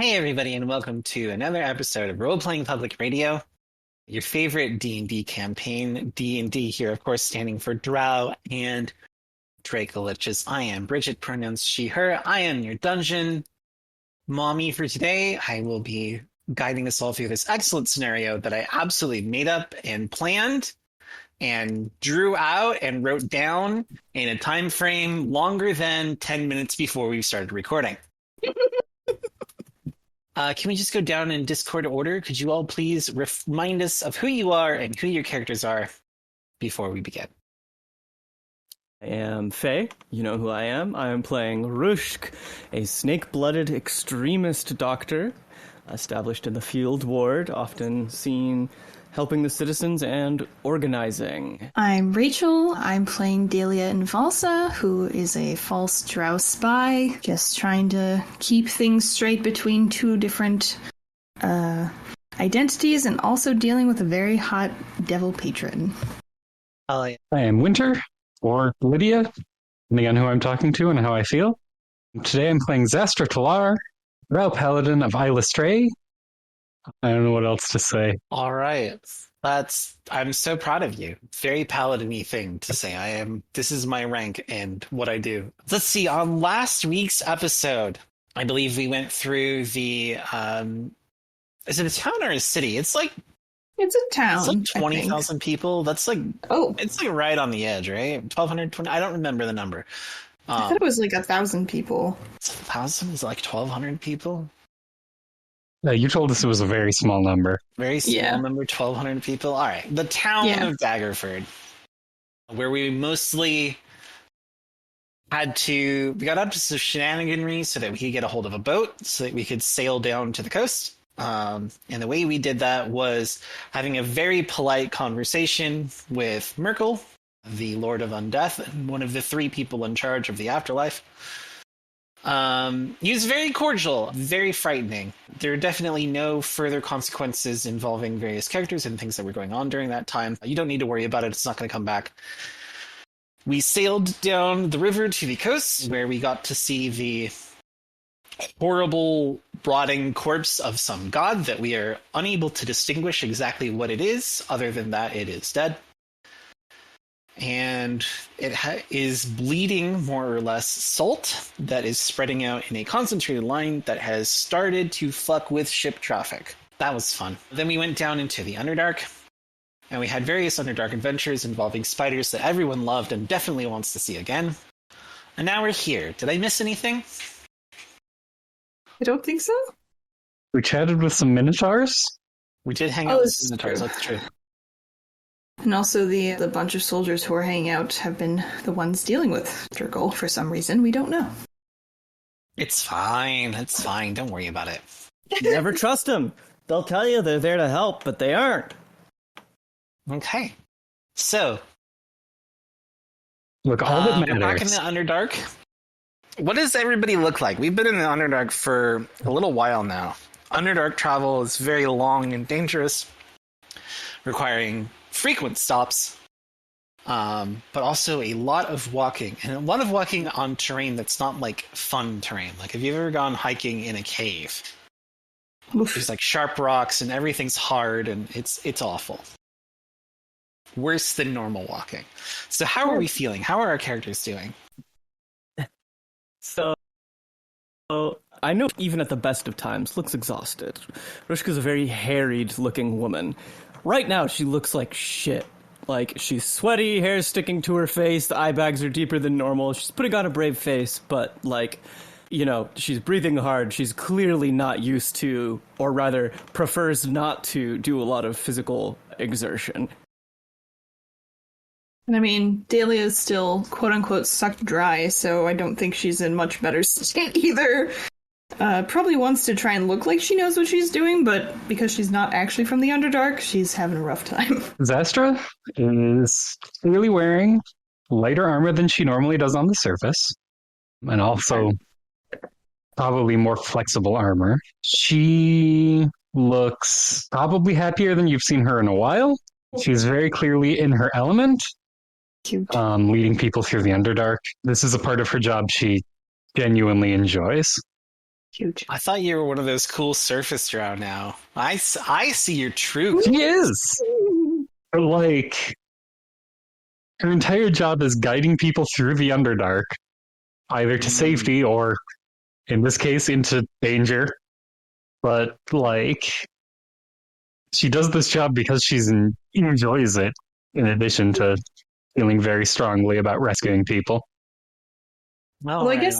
Hey everybody, and welcome to another episode of Role Playing Public Radio, your favorite D&D campaign. D&D here, of course, standing for Drow and Dracoliches. I am Bridget, pronouns she, her. I am your dungeon mommy for today. I will be guiding us all through this excellent scenario that I absolutely made up and planned and drew out and wrote down in a time frame longer than 10 minutes before we started recording. Can we just go down in Discord order? Could you all please remind us of who you are and who your characters are before we begin? I am Faye. You know who I am. I am playing Rushk, a snake-blooded extremist doctor established in the field ward, often seen helping the citizens and organizing. I'm Rachel. I'm playing Daelia in Valsa, who is a false Drow spy, just trying to keep things straight between two different identities and also dealing with a very hot devil patron. I am Winter, or Lydia, depending on who I'm talking to and how I feel. Today I'm playing Xastra Telarr, Drow Paladin of Eilistraee. I don't know what else to say. All right. I'm so proud of you. Very paladin-y thing to say. This is my rank and what I do. Let's see, on last week's episode, I believe we went through the, is it a town or a city? It's like It's a town. It's like 20,000 people. That's like, it's like right on the edge, right? 1,220. I don't remember the number. I thought it was like 1,000 people. It's 1,000? Is it like 1,200 people? No, you told us it was a very small number. Very small number, 1,200 people. All right. The town of Daggerford, where we mostly we got up to some shenaniganry so that we could get a hold of a boat so that we could sail down to the coast. And the way we did that was having a very polite conversation with Merkel, the Lord of Undeath, and one of the three people in charge of the afterlife. He was very cordial, very frightening. There are definitely no further consequences involving various characters and things that were going on during that time. You don't need to worry about it. It's not going to come back. We sailed down the river to the coast, where we got to see the horrible, rotting corpse of some god that we are unable to distinguish exactly what it is, other than that it is dead. And it is bleeding more or less salt that is spreading out in a concentrated line that has started to fuck with ship traffic. That was fun. Then we went down into the Underdark, and we had various Underdark adventures involving spiders that everyone loved and definitely wants to see again. And now we're here. Did I miss anything? I don't think so. We chatted with some Minotaurs. We did hang out with some Minotaurs, that's true. And also the bunch of soldiers who are hanging out have been the ones dealing with Draco for some reason. We don't know. It's fine. It's fine. Don't worry about it. Never trust them. They'll tell you they're there to help, but they aren't. Okay. So, Look, all that matters. we're back in the Underdark. What does everybody look like? We've been in the Underdark for a little while now. Underdark travel is very long and dangerous, requiring frequent stops, but also a lot of walking, and a lot of walking on terrain that's not like fun terrain. Like, have you ever gone hiking in a cave? Oof. There's like sharp rocks and everything's hard and it's awful. Worse than normal walking. So how are we feeling? How are our characters doing? So I know even at the best of times looks exhausted. Rushk is a very harried-looking woman. Right now, she looks like shit. Like, she's sweaty, hair's sticking to her face, the eye bags are deeper than normal. She's putting on a brave face, but, like, you know, she's breathing hard. She's clearly not used to, or rather, prefers not to do a lot of physical exertion. And I mean, Daelia is still, quote-unquote, sucked dry, so I don't think she's in much better state either. Probably wants to try and look like she knows what she's doing, but because she's not actually from the Underdark, she's having a rough time. Xastra is clearly wearing lighter armor than she normally does on the surface, and also probably more flexible armor. She looks probably happier than you've seen her in a while. She's very clearly in her element, Cute. leading people through the Underdark. This is a part of her job she genuinely enjoys. Huge. I thought you were one of those cool surface drow now. I see your true. She is. But, like, her entire job is guiding people through the Underdark, either to safety or, in this case, into danger. But, like, she does this job because she enjoys it, in addition to feeling very strongly about rescuing people. Well, I guess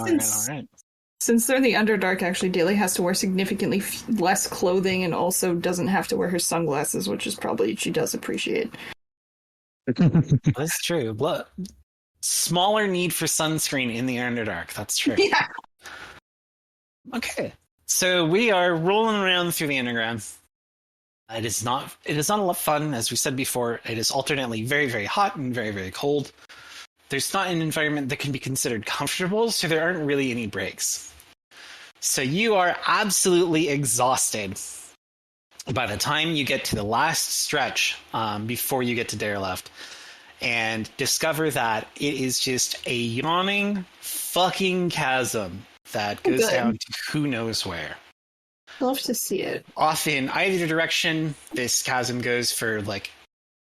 since they're the Underdark, actually, Daelia has to wear significantly less clothing and also doesn't have to wear her sunglasses, which is probably she does appreciate. That's true. Smaller need for sunscreen in the Underdark. That's true. Yeah. Okay. So we are rolling around through the underground. It is not a lot of fun, as we said before. It is alternately very, very hot and very, very cold. There's not an environment that can be considered comfortable, so there aren't really any breaks. So you are absolutely exhausted by the time you get to the last stretch before you get to Darileft, and discover that it is just a yawning fucking chasm that goes down to who knows where. Love to see it. Off in either direction, this chasm goes for, like,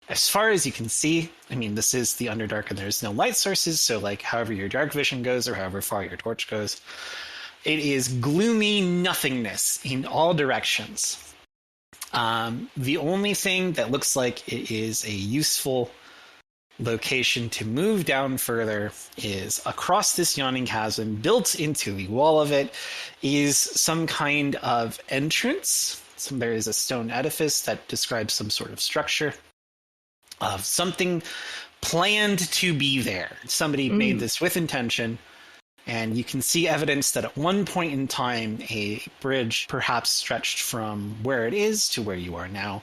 as far as you can see. I mean, this is the Underdark and there's no light sources, so, like, however your dark vision goes or however far your torch goes, it is gloomy nothingness in all directions. The only thing that looks like it is a useful location to move down further is across this yawning chasm. Built into the wall of it is some kind of entrance. There is a stone edifice that describes some sort of structure of something planned to be there. Somebody made this with intention, and you can see evidence that at one point in time a bridge perhaps stretched from where it is to where you are now.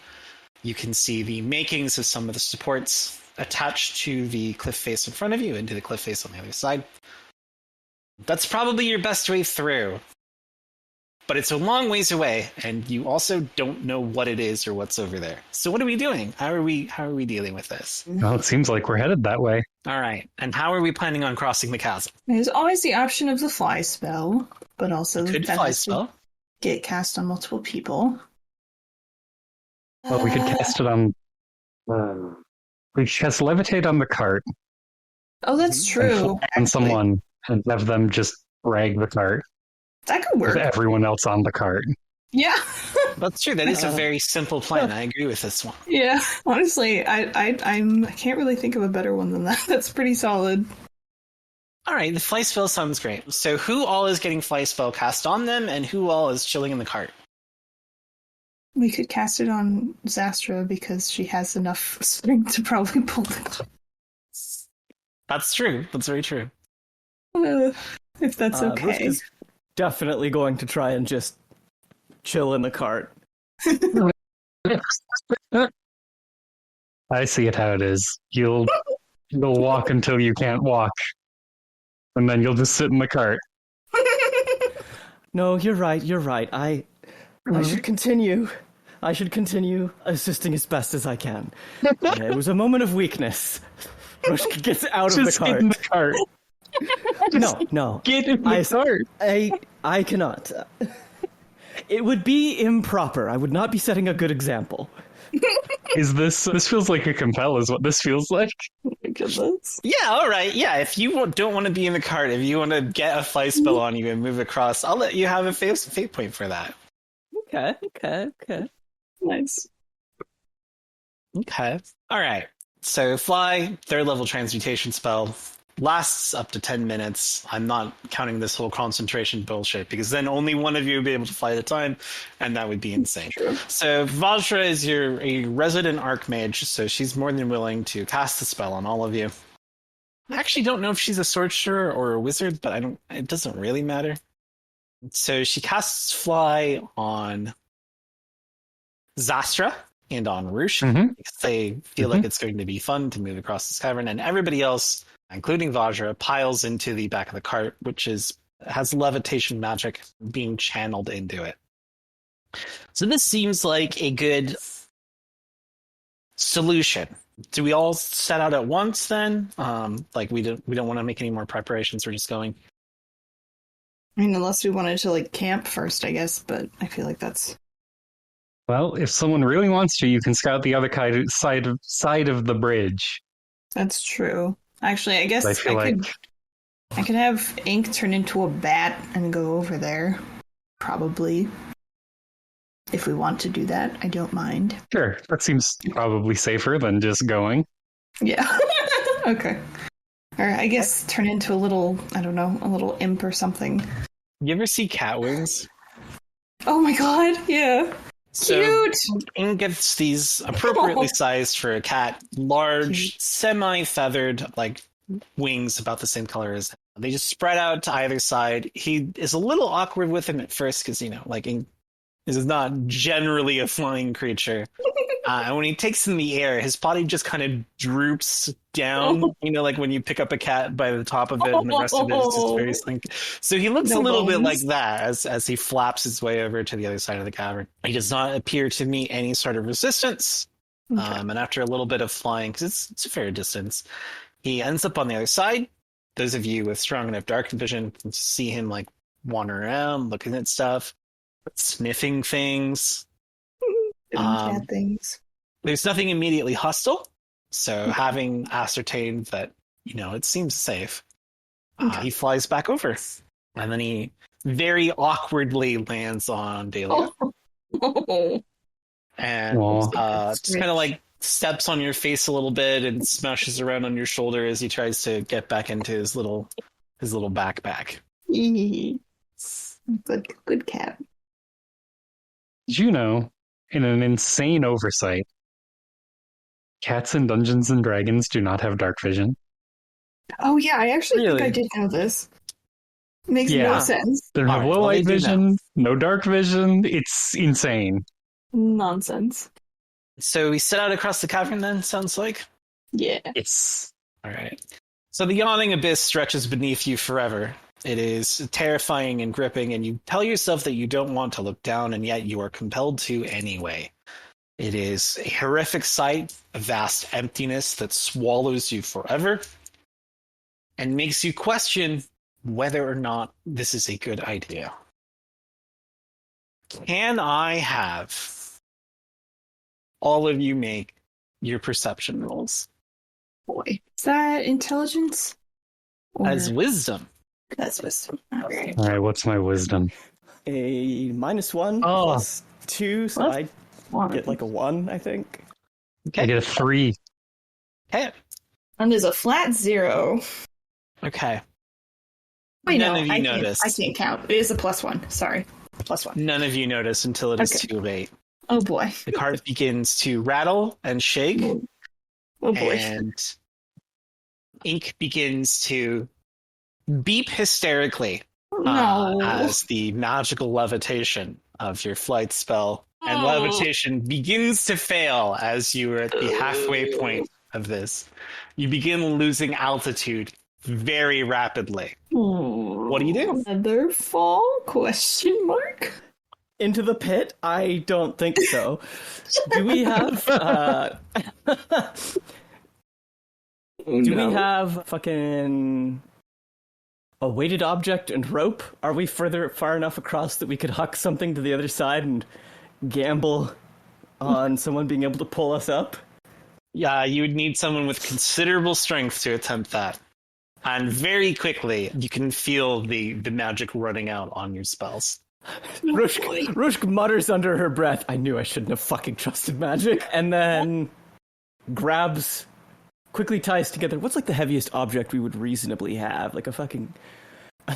You can see the makings of some of the supports attached to the cliff face in front of you and to the cliff face on the other side. That's probably your best way through. But it's a long ways away, and you also don't know what it is or what's over there. So what are we doing? How are we dealing with this? Well, it seems like we're headed that way. All right. And how are we planning on crossing the chasm? There's always the option of the fly spell, but also Could that fly has to spell. get cast on multiple people. Well, we could cast it on... we could cast Levitate on the cart. Oh, that's true. And someone and have them just drag the cart. That could work. With everyone else on the cart. Yeah. That's true. That is a very simple plan. I agree with this one. Yeah. Honestly, I can't really think of a better one than that. That's pretty solid. All right, the fly spell sounds great. So who all is getting fly spell cast on them, and who all is chilling in the cart? We could cast it on Xastra because she has enough strength to probably pull the cart. That's true. That's very true. If that's okay. Rushk is definitely going to try and just chill in the cart. I see it how it is. You'll walk until you can't walk. And then you'll just sit in the cart. No, you're right. I should continue. I should continue assisting as best as I can. It was a moment of weakness. Rushk gets out of the cart. Get in the cart. No. Get in the cart. I cannot. It would be improper. I would not be setting a good example. This feels like a compel is what this feels like. Oh my goodness. Yeah, all right. Yeah, if you don't want to be in the cart, if you want to get a fly spell on you and move across, I'll let you have a fate point for that. Okay. Nice. Okay. All right. So fly, third level transmutation spell, lasts up to 10 minutes. I'm not counting this whole concentration bullshit, because then only one of you would be able to fly at a time, and that would be insane. True. So Vajra is a resident archmage, so she's more than willing to cast the spell on all of you. I actually don't know if she's a sorcerer or a wizard, but it doesn't really matter. So she casts fly on Xastra and on Rushk, because they feel like it's going to be fun to move across this cavern, and everybody else, including Vajra, piles into the back of the cart, which has levitation magic being channeled into it. So this seems like a good solution. Do we all set out at once then? Like we don't want to make any more preparations. We're just going. I mean, unless we wanted to, like, camp first, I guess, but I feel like that's... Well, if someone really wants to, you can scout the other side of the bridge. That's true. Actually, I guess I feel I could have Ink turn into a bat and go over there. Probably. If we want to do that, I don't mind. Sure, that seems probably safer than just going. Yeah. Okay. Or I guess turn into a little, I don't know, a little imp or something. You ever see cat wings? Oh my god, yeah. So, Cute! Ink gets these appropriately sized for a cat, large, semi-feathered, like, wings about the same color as him. They just spread out to either side. He is a little awkward with him at first because, like, Ink is not generally a flying creature. And when he takes in the air, his body just kind of droops down, like when you pick up a cat by the top of it and the rest of it is just very slinky. So he looks a little bit like that as he flaps his way over to the other side of the cavern. He does not appear to meet any sort of resistance. Okay. And after a little bit of flying, because it's a fair distance, he ends up on the other side. Those of you with strong enough dark vision can see him like wandering around, looking at stuff, sniffing things. Cat things. There's nothing immediately hostile, so having ascertained that, it seems safe, he flies back over. And then he very awkwardly lands on Daelia. And just kind of like steps on your face a little bit and smashes around on your shoulder as he tries to get back into his little backpack. Good cat. Did you know, in an insane oversight, cats in Dungeons and Dragons do not have dark vision? Oh yeah, I actually think I did know this. Makes no sense. They have low light vision, no dark vision. It's insane. Nonsense. So we set out across the cavern then, sounds like? Yeah. It's... All right. So the yawning abyss stretches beneath you forever. It is terrifying and gripping, and you tell yourself that you don't want to look down, and yet you are compelled to anyway. It is a horrific sight, a vast emptiness that swallows you forever, and makes you question whether or not this is a good idea. Can I have all of you make your perception rolls? Boy. Is that intelligence? As wisdom. That's wisdom. Okay. All right, what's my wisdom? A -1 plus 2, so I get like a 1, I think. Okay. I get a 3. Okay. And there's a flat 0. Okay. Wait, None of you notice. I can't count. It is a +1. Sorry. +1. None of you notice until it is too late. Oh boy. The cart begins to rattle and shake. Oh boy. And ink begins to beep hysterically as the magical levitation of your flight spell and levitation begins to fail as you are at the halfway point of this. You begin losing altitude very rapidly. What do you do? Another fall? Question mark? Into the pit? I don't think so. Do we have we have fucking a weighted object and rope? Are we far enough across that we could huck something to the other side and gamble on someone being able to pull us up? Yeah, you would need someone with considerable strength to attempt that. And very quickly, you can feel the magic running out on your spells. Rushk mutters under her breath, I knew I shouldn't have fucking trusted magic, and then quickly ties together, what's like the heaviest object we would reasonably have? Like a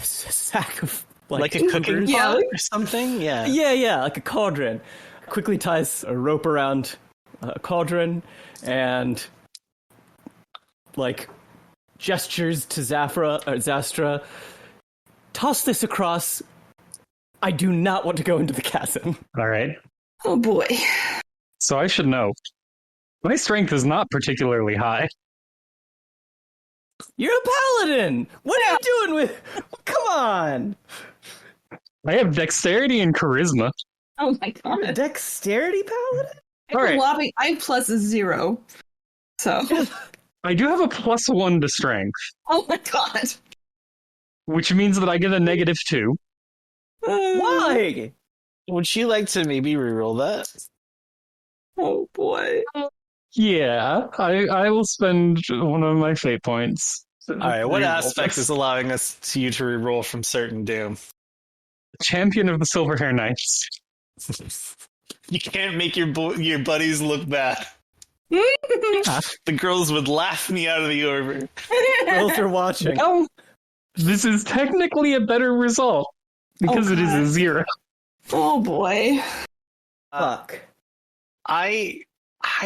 sack of like a cooking pot or something? Yeah, like a cauldron. Quickly ties a rope around a cauldron and like gestures to Xastra. Toss this across. I do not want to go into the chasm. All right. Oh boy. So I should know. My strength is not particularly high. You're a paladin! What are you doing with... Come on! I have dexterity and charisma. Oh my god. You're a dexterity paladin? I have +0. So... I do have a +1 to strength. Oh my god. Which means that I get a -2. Why? Would you like to maybe reroll that? Oh boy. Yeah, I will spend one of my fate points. All right, what Reroll aspect this. is allowing you to reroll from certain doom? Champion of the Silverhair Knights. You can't make your buddies look bad. The girls would laugh me out of the orbit. Girls are watching. Well, this is technically a better result because it is a God. 0. Oh boy. Fuck. I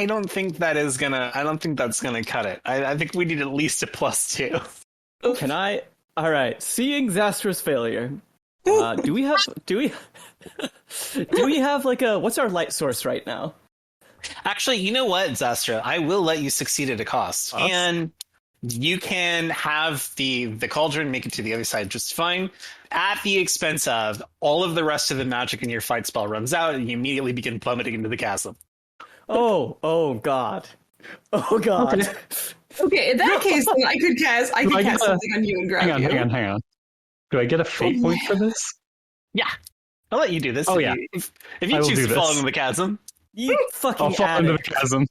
don't think that is gonna. I don't think that's gonna cut it. I think we need at least a +2. Can I? All right. Seeing Xastra's failure, do we have like a what's our light source right now? Actually, you know what, Xastra? I will let you succeed at a cost, and you can have the cauldron make it to the other side just fine, at the expense of all of the rest of the magic in your fight spell runs out, and you immediately begin plummeting into the chasm. Oh god. Oh god. Okay, in that case, then I could cast something on you and grab you. Hang on. Do I get a fate point for this? Yeah, I'll let you do this. Oh, if yeah. if you I will choose do to fall this. into the chasm. You fucking I'll fall into the addict. chasm.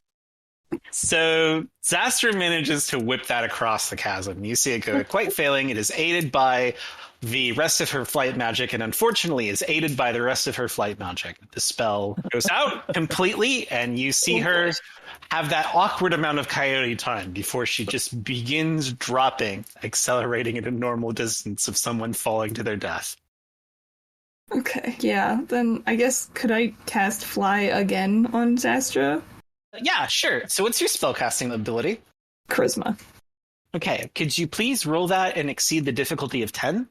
So Xastra manages to whip that across the chasm. You see it go quite failing. It is aided by the rest of her flight magic, and unfortunately is aided by the rest of her flight magic. The spell goes out completely, and you see her have that awkward amount of coyote time before she just begins dropping, accelerating at a normal distance of someone falling to their death. Okay, yeah, then I guess could I cast Fly again on Xastra? Yeah, sure. So what's your spellcasting ability? Charisma. Okay, could you please roll that and exceed the difficulty of 10?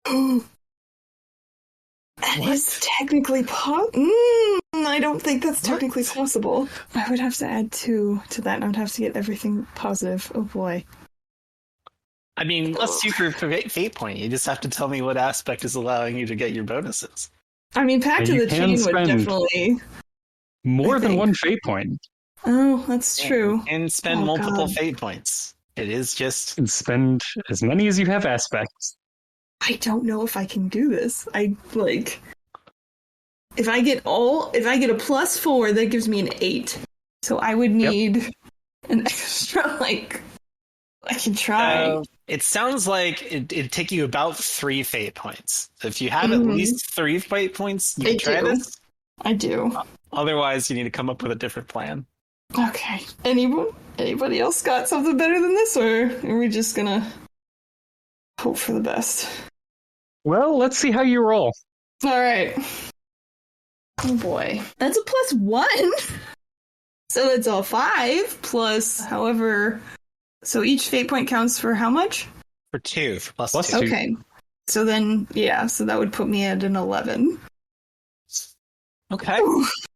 That is technically I don't think that's technically possible. I would have to add 2 to that, and I would have to get everything positive. Oh boy. I mean, +2 for fate point. You just have to tell me what aspect is allowing you to get your bonuses. I mean, Pact of You the can Chain would spend definitely... More I than think. one fate point. Oh, that's true. And spend Oh, multiple God. fate points. It is just... And spend as many as you have aspects. I don't know if I can do this. If I get a +4, that gives me an 8. So I would need an extra, I can try. It sounds like it'd take you about 3 fate points. So if you have at least 3 fate points, you can try this. I do. Otherwise, you need to come up with a different plan. Okay. Anybody else got something better than this, or are we just gonna hope for the best? Well, let's see how you roll. All right. Oh boy, that's a +1. So it's a 5 plus however. So each fate point counts for how much? For 2, for +2. +2. Okay. So then, yeah. So that would put me at an 11. Okay.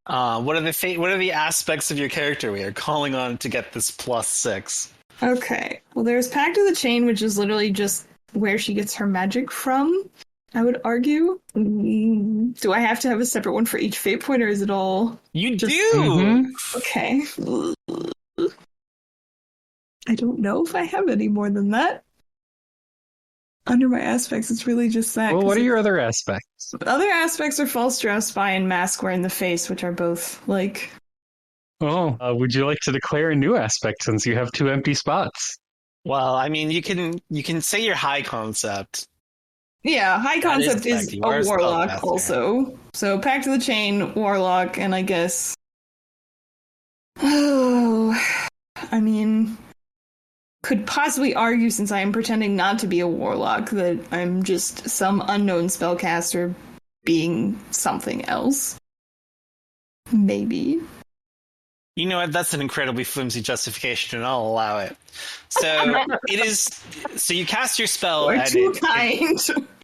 What are the aspects of your character we are calling on to get this +6? Okay. Well, there's Pact of the Chain, which is literally just where she gets her magic from, I would argue. Do I have to have a separate one for each fate point, or is it all... You do! Mhm. Okay. I don't know if I have any more than that. Under my aspects, it's really just that. Well, 'cause what are your other aspects? other aspects are False Drow, Spy, and Mask Wear in the Face, which are both, Oh, would you like to declare a new aspect since you have 2 empty spots? Well, I mean, you can say your high concept. Yeah, High That is Concept is correct. You a are a Warlock spellcaster. also. So Pact of the Chain, Warlock, and I guess... Oh, I mean... Could possibly argue, since I am pretending not to be a Warlock, that I'm just some unknown spellcaster being something else. Maybe. You know what? That's an incredibly flimsy justification, and I'll allow it. So it is. So you cast your spell, Or and too kind.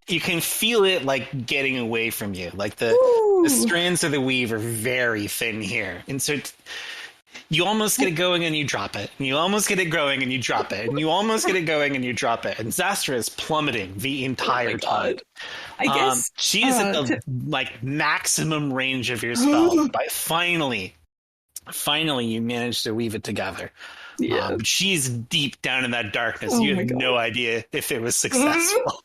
you can feel it getting away from you. The Ooh. strands of the weave are very thin here, and so you almost get it going and you drop it, and you almost get it going and you drop it, and you almost get it going and you drop it, and Xastra is plummeting the entire time. I guess... she is at the maximum range of your spell, but finally you managed to weave it together. Yeah. But she's deep down in that darkness. Oh You my have God. no idea if it was successful.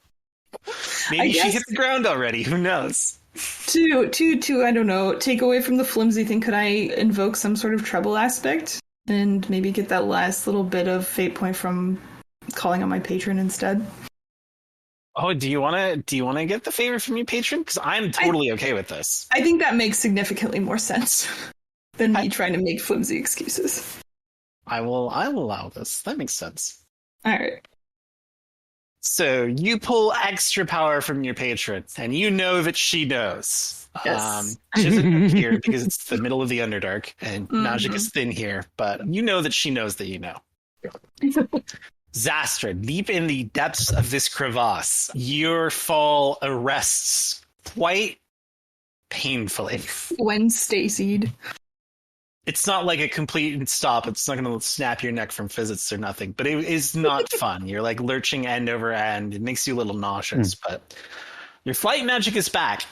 Maybe she hit the ground already. Who knows? To I don't know, take away from the flimsy thing, could I invoke some sort of trouble aspect and maybe get that last little bit of fate point from calling on my patron instead? Oh, do you want to get the favor from your patron? Because I'm totally okay with this. I think that makes significantly more sense than me trying to make flimsy excuses. I will allow this. That makes sense. All right. So you pull extra power from your patron, and you know that she knows. Yes. She doesn't appear because it's the middle of the Underdark, and magic is thin here, but you know that she knows that you know. Xastra, deep in the depths of this crevasse, your fall arrests quite painfully. When Stacy'd. It's not like a complete stop. It's not going to snap your neck from physics or nothing, but it is not fun. You're like lurching end over end. It makes you a little nauseous, but your flight magic is back.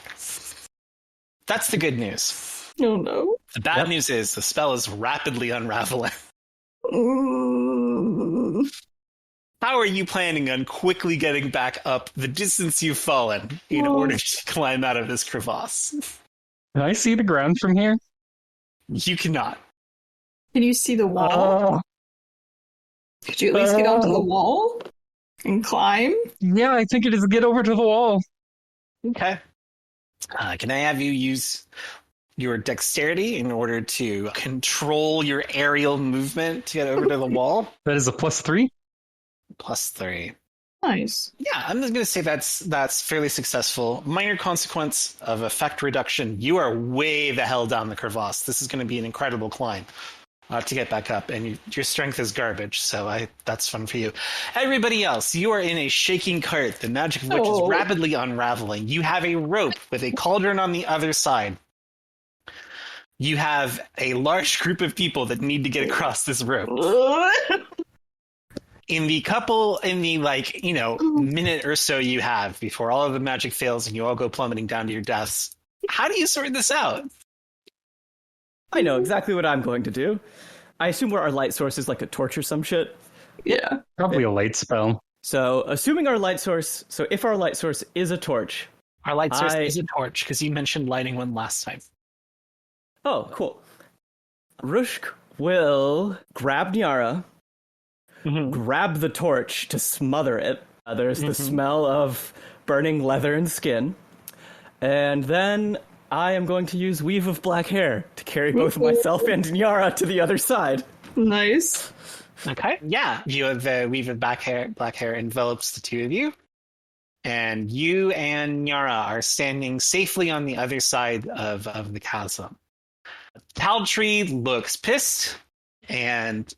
That's the good news. Oh no. The bad news is the spell is rapidly unraveling. How are you planning on quickly getting back up the distance you've fallen in order to climb out of this crevasse? Can I see the ground from here? You cannot. Can you see the wall? Could you at least get onto the wall and climb? Yeah, I think it is get over to the wall. Okay. Can I have you use your dexterity in order to control your aerial movement to get over to the wall? That is a +3. +3. Nice. Yeah, I'm just going to say that's fairly successful. Minor consequence of effect reduction. You are way the hell down the crevasse. This is going to be an incredible climb to get back up, and your strength is garbage, so that's fun for you. Everybody else, you are in a shaking cart, the magic of which is rapidly unraveling. You have a rope with a cauldron on the other side. You have a large group of people that need to get across this rope. In the minute or so you have before all of the magic fails and you all go plummeting down to your deaths, how do you sort this out? I know exactly what I'm going to do. I assume where our light source is like a torch or some shit. Yeah. Probably a light spell. So, assuming our light source... So, if our light source is a torch... Our light source is a torch, because you mentioned lighting one last time. Oh, cool. Rushk will grab Nyara... grab the torch to smother it. There's the smell of burning leather and skin. And then I am going to use Weave of Black Hair to carry both myself and Nyara to the other side. Nice. Okay. Yeah. You have the Weave of Black Hair envelops the two of you. And you and Nyara are standing safely on the other side of the chasm. Taltree looks pissed and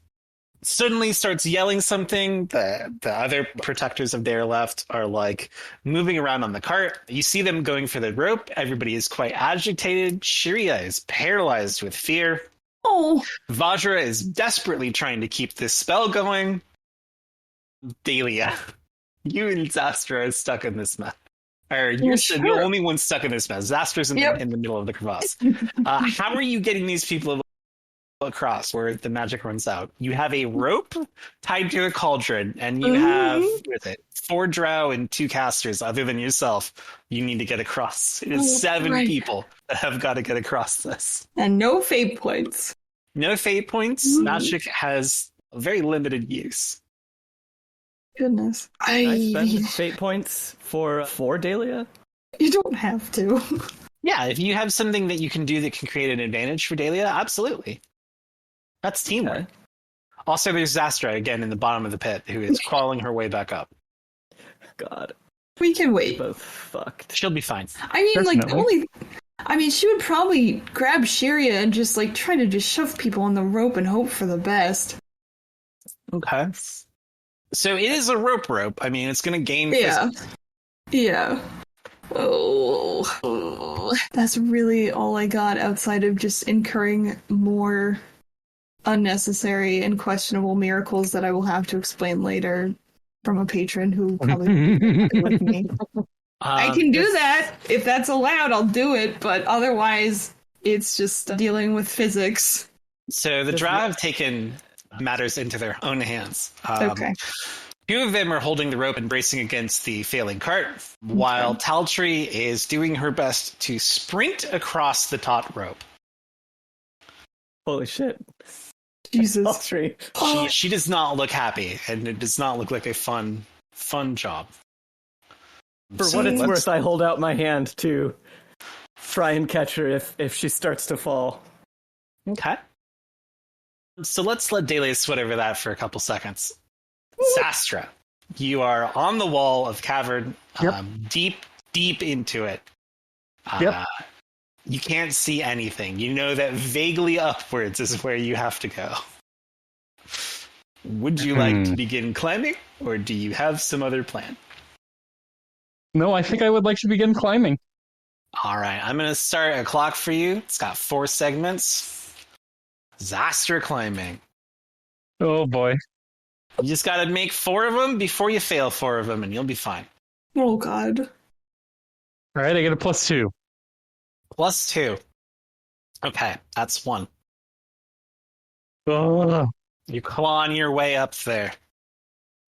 suddenly starts yelling something. The other protectors of Darileft are like moving around on the cart. You see them going for the rope. Everybody is quite agitated. Shiria is paralyzed with fear. Oh. Vajra is desperately trying to keep this spell going. Daelia, you and Xastra are stuck in this mess. Or you're the only one stuck in this mess. Xastra's in the middle of the crevasse. How are you getting these people across where the magic runs out? You have a rope tied to a cauldron, and you have 4 drow and 2 casters other than yourself. You need to get across. It is 7 people that have got to get across this. And no fate points. No fate points. Magic has very limited use. Goodness. Can I spend fate points for Daelia? You don't have to. Yeah, if you have something that you can do that can create an advantage for Daelia, absolutely. That's teamwork. Okay. Also, there's Xastra again in the bottom of the pit, who is crawling her way back up. God. We can wait. We're both fucked. She'll be fine. I mean, she would probably grab Shiria and just try to just shove people on the rope and hope for the best. Okay. So it is a rope. I mean, it's going to gain. Yeah. Oh, that's really all I got outside of just incurring more unnecessary and questionable miracles that I will have to explain later from a patron who probably with me. I can do that. If that's allowed, I'll do it. But otherwise, it's just dealing with physics. So the Drow have taken matters into their own hands. Okay. Two of them are holding the rope and bracing against the failing cart, while Taltree is doing her best to sprint across the taut rope. Holy shit. Jesus. Taltree. She does not look happy, and it does not look like a fun job. For what it's worth, I hold out my hand to try and catch her if she starts to fall. Okay. So let's let Daelia sweat over that for a couple seconds. Xastra, you are on the wall of cavern, deep into it. You can't see anything. You know that vaguely upwards is where you have to go. Would you like to begin climbing, or do you have some other plan? No, I think I would like to begin climbing. All right, I'm going to start a clock for you. It's got 4 segments. Xastra climbing. Oh boy. You just got to make 4 of them before you fail 4 of them, and you'll be fine. Oh, God. All right, I get a +2. +2. Okay, that's 1. Oh. You clawing your way up there.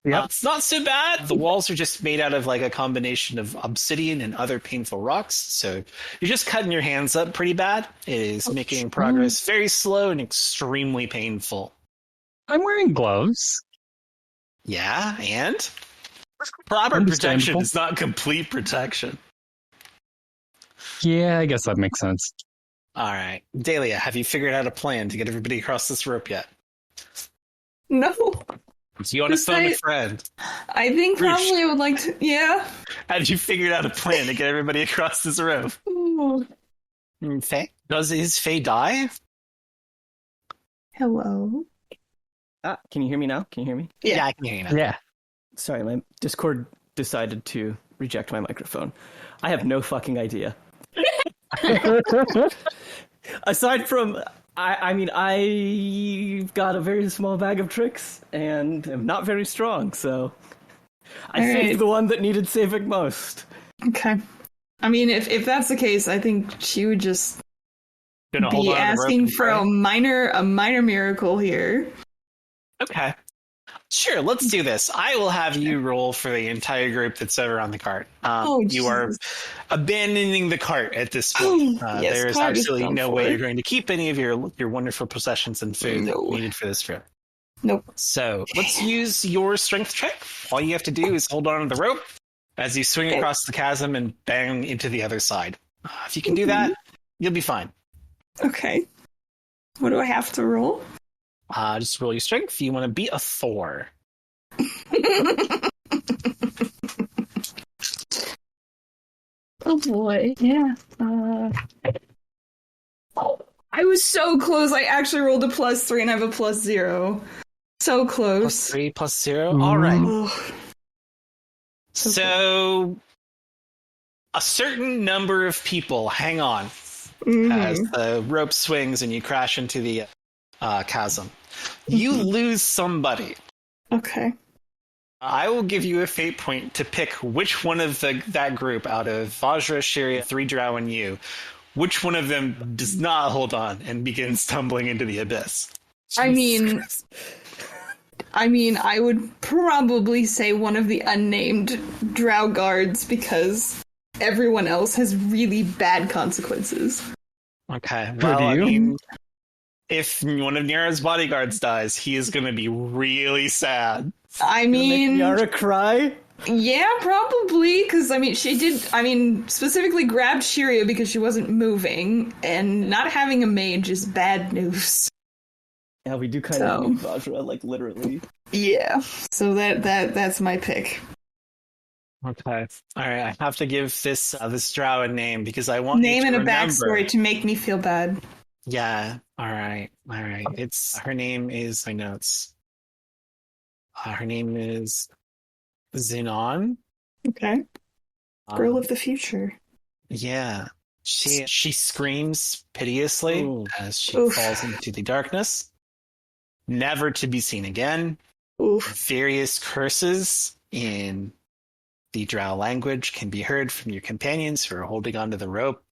Yep. It's not so bad. The walls are just made out of like a combination of obsidian and other painful rocks, so you're just cutting your hands up pretty bad. It is making progress very slow and extremely painful. I'm wearing gloves. Yeah, and proper protection is not complete protection. Yeah, I guess that makes sense. All right. Daelia, have you figured out a plan to get everybody across this rope yet? No. Do you want to phone a friend? I think probably I would like to. Yeah. Have you figured out a plan to get everybody across this rope? Faye? Is Faye die? Hello. Can you hear me now? Can you hear me? Yeah, I can hear you now. Yeah. Sorry, my Discord decided to reject my microphone. I have no fucking idea. Aside from, I've got a very small bag of tricks and am not very strong, so I saved the one that needed saving most. Okay. I mean, if that's the case, I think she would just be asking for a minor miracle here. Okay. Sure, let's do this. I will have you roll for the entire group that's over on the cart. You are abandoning the cart at this point. Yes, there is absolutely no way you're going to keep any of your wonderful possessions and food that you needed for this trip. Nope. So let's use your strength check. All you have to do is hold on to the rope as you swing across the chasm and bang into the other side. If you can do that, you'll be fine. Okay. What do I have to roll? Just roll your strength. You want to beat a 4. Oh boy. Yeah. I was so close. I actually rolled a +3 and I have a +0. So close. +3, +0. All right. So a certain number of people hang on as the rope swings and you crash into the chasm. You lose somebody. Okay. I will give you a fate point to pick which one of that group out of Vajra, Shiria, 3 Drow, and you, which one of them does not hold on and begins tumbling into the abyss. I mean, I would probably say one of the unnamed Drow guards because everyone else has really bad consequences. Okay, well, I mean, if one of Nyara's bodyguards dies, he is going to be really sad. I mean, make Nyara cry? Yeah, probably, because, she did, specifically grabbed Shiria because she wasn't moving, and not having a mage is bad news. Yeah, we do kind of need Vajra, literally. Yeah, so that's my pick. Okay. All right, I have to give this Drow a name because I want name you to and a remember. Backstory to make me feel bad. Yeah, all right. Her name is, my notes. Her name is Xenon. Okay. Girl of the future. Yeah. She screams piteously as she falls into the darkness. Never to be seen again. Various curses in the Drow language can be heard from your companions who are holding onto the rope.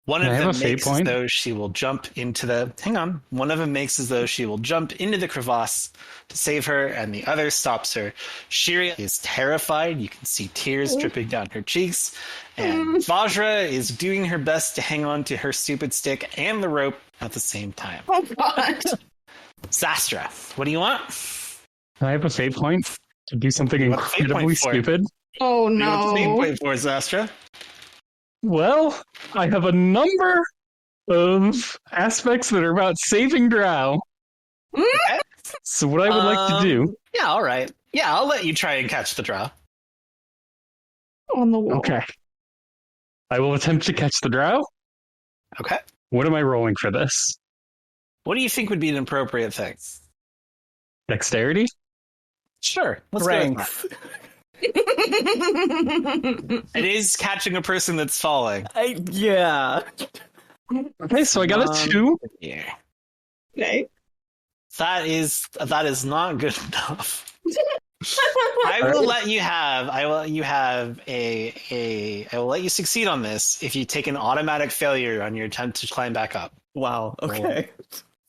One Can of I have them a fate makes as point? though she will jump into the. Hang on. One of them makes as though she will jump into the crevasse to save her, and the other stops her. Shiria is terrified. You can see tears dripping down her cheeks. And Vajra is doing her best to hang on to her stupid stick and the rope at the same time. Oh god. Xastra, what do you want? Can I have a fate point to do something What's the fate incredibly point for? stupid? Oh What's the fate no. point for, Xastra? Well, I have a number of aspects that are about saving Drow. Okay. So what I would like to do... Yeah, all right. Yeah, I'll let you try and catch the Drow. On the wall. Okay. I will attempt to catch the Drow. Okay. What am I rolling for this? What do you think would be an appropriate thing? Dexterity? Sure. Let's go with that. Strength. It is catching a person that's falling. Yeah. Okay, so I got a 2. Yeah. Okay. That is not good enough. I will let you have I will let you succeed on this if you take an automatic failure on your attempt to climb back up. Wow. Okay.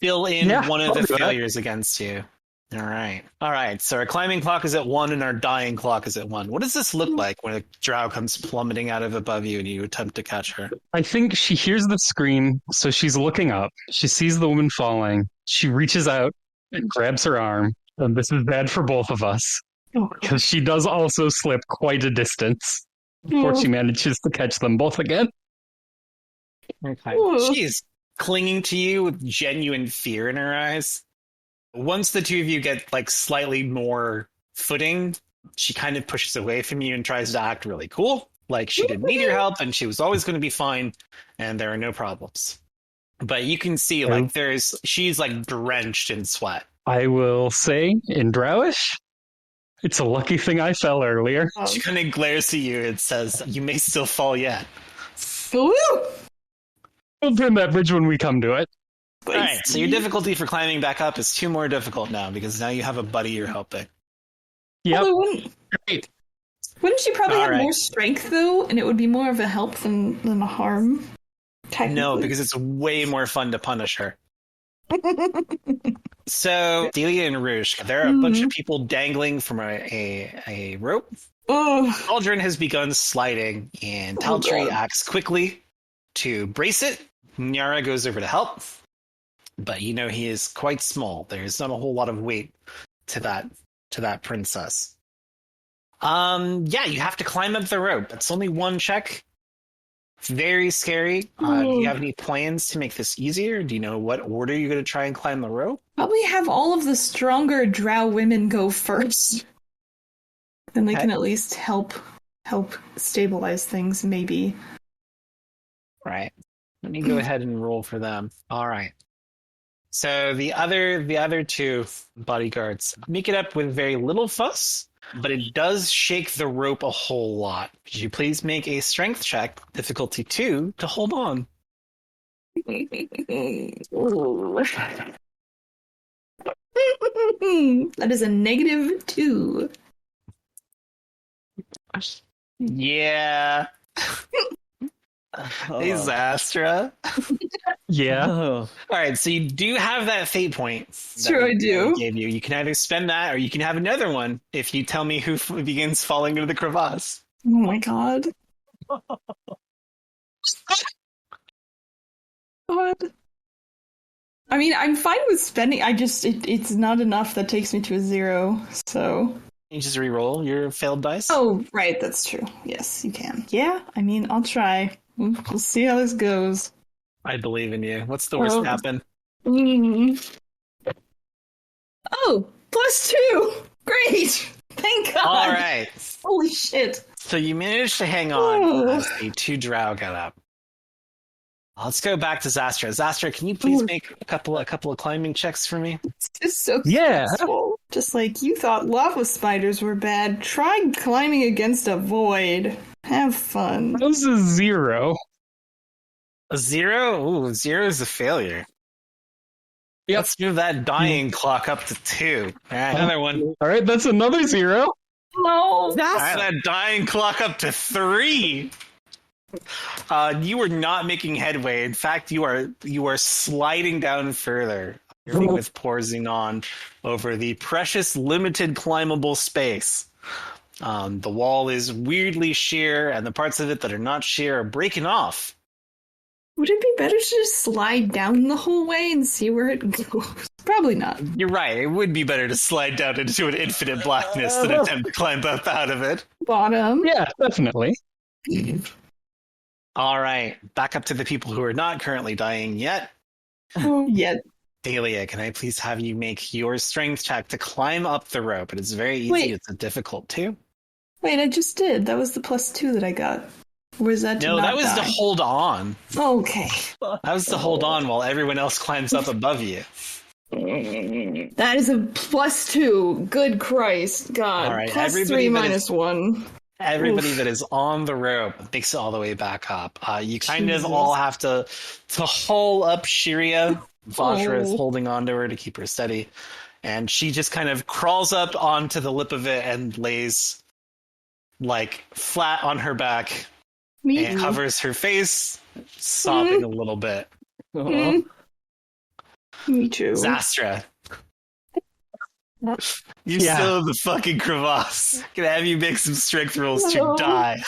Fill in Yeah, one of I'll the do that. failures against you. All right. So our climbing clock is at 1 and our dying clock is at 1. What does this look like when a drow comes plummeting out of above you and you attempt to catch her? I think she hears the scream, so she's looking up. She sees the woman falling. She reaches out and grabs her arm. And this is bad for both of us, Oh, because she does also slip quite a distance before she manages to catch them both again. Okay. Ooh. She's clinging to you with genuine fear in her eyes. Once the two of you get like slightly more footing, she kind of pushes away from you and tries to act really cool, like she didn't need your help and she was always going to be fine and there are no problems. But you can see like she's like drenched in sweat. I will say, in Drowish, it's a lucky thing I fell earlier. She kind of glares at you and says, "You may still fall yet." Woo! We'll burn that bridge when we come to it. All right, so your difficulty for climbing back up is 2 more difficult now because now you have a buddy you're helping. Yep. Although Great. wouldn't she probably have Alright. more strength though, and it would be more of a help than a harm? Technically. No, because it's way more fun to punish her. So, Daelia and Rushk, there are a bunch of people dangling from a rope. Oh, Aldrin has begun sliding, and Taltree God. acts quickly to brace it. Nyara goes over to help, but you know he is quite small. There's not a whole lot of weight to that princess. Yeah, you have to climb up the rope. It's only one check. It's very scary. Do you have any plans to make this easier? Do you know what order you're going to try and climb the rope? probably have all of the stronger drow women go first. Then they can at least help stabilize things, maybe. Right. Let me go ahead and roll for them. All right. So the other two bodyguards make it up with very little fuss, but it does shake the rope a whole lot. Could you please make a strength check, difficulty 2, to hold on? That is a -2. Yeah. Hey, Xastra. Yeah. Oh. All right, so you do have that fate point. that Sure, we- I do. that we gave you. You can either spend that, or you can have another one if you tell me who begins falling into the crevasse. Oh my god. God. I mean, I'm fine with spending. It's not enough. That takes me to a 0. So. You just re-roll your failed dice. Oh, right. That's true. Yes, you can. Yeah. I mean, I'll try. We'll see how this goes. I believe in you. What's the worst Oh. happen? Oh, +2. Great. Thank God. All right. Holy shit. So you managed to hang on Oh. as the two drow got up. Let's go back to Xastra. Xastra, can you please make a couple of climbing checks for me? It's so Yeah. stressful. Just like you thought lava spiders were bad, try climbing against a void. Have fun. That was a 0. A 0? Ooh, 0 is a failure. Yep. Let's move that dying clock up to 2. All right, another one. All right, that's another 0. No. All right, that dying clock up to 3. You are not making headway. In fact, you are sliding down further. Your feet with pouring on over the precious limited climbable space. The wall is weirdly sheer, and the parts of it that are not sheer are breaking off. Would it be better to just slide down the whole way and see where it goes? Probably not. You're right. It would be better to slide down into an infinite blackness than attempt to climb up out of it. Bottom. Yeah, definitely. All right. Back up to the people who are not currently dying yet. Yet. Daelia, can I please have you make your strength check to climb up the rope? It is very easy. Wait. It's a difficult too. Wait, I just did. That was the +2 that I got. Or is that to No, not that was die? to hold on. Okay. That was to hold on while everyone else climbs up above you. That is a +2. Good Christ. God. All right, +3 minus 1. Everybody Oof. that is on the rope makes it all the way back up. You kind Jesus. of all have to haul up Shiria. Vajra is Oh. holding on to her to keep her steady. And she just kind of crawls up onto the lip of it and lays like flat on her back Me and too. covers her face, sobbing a little bit. Oh. Me too. Xastra. You Yeah. still have the fucking crevasse. Gonna have you make some strength rolls to No. die.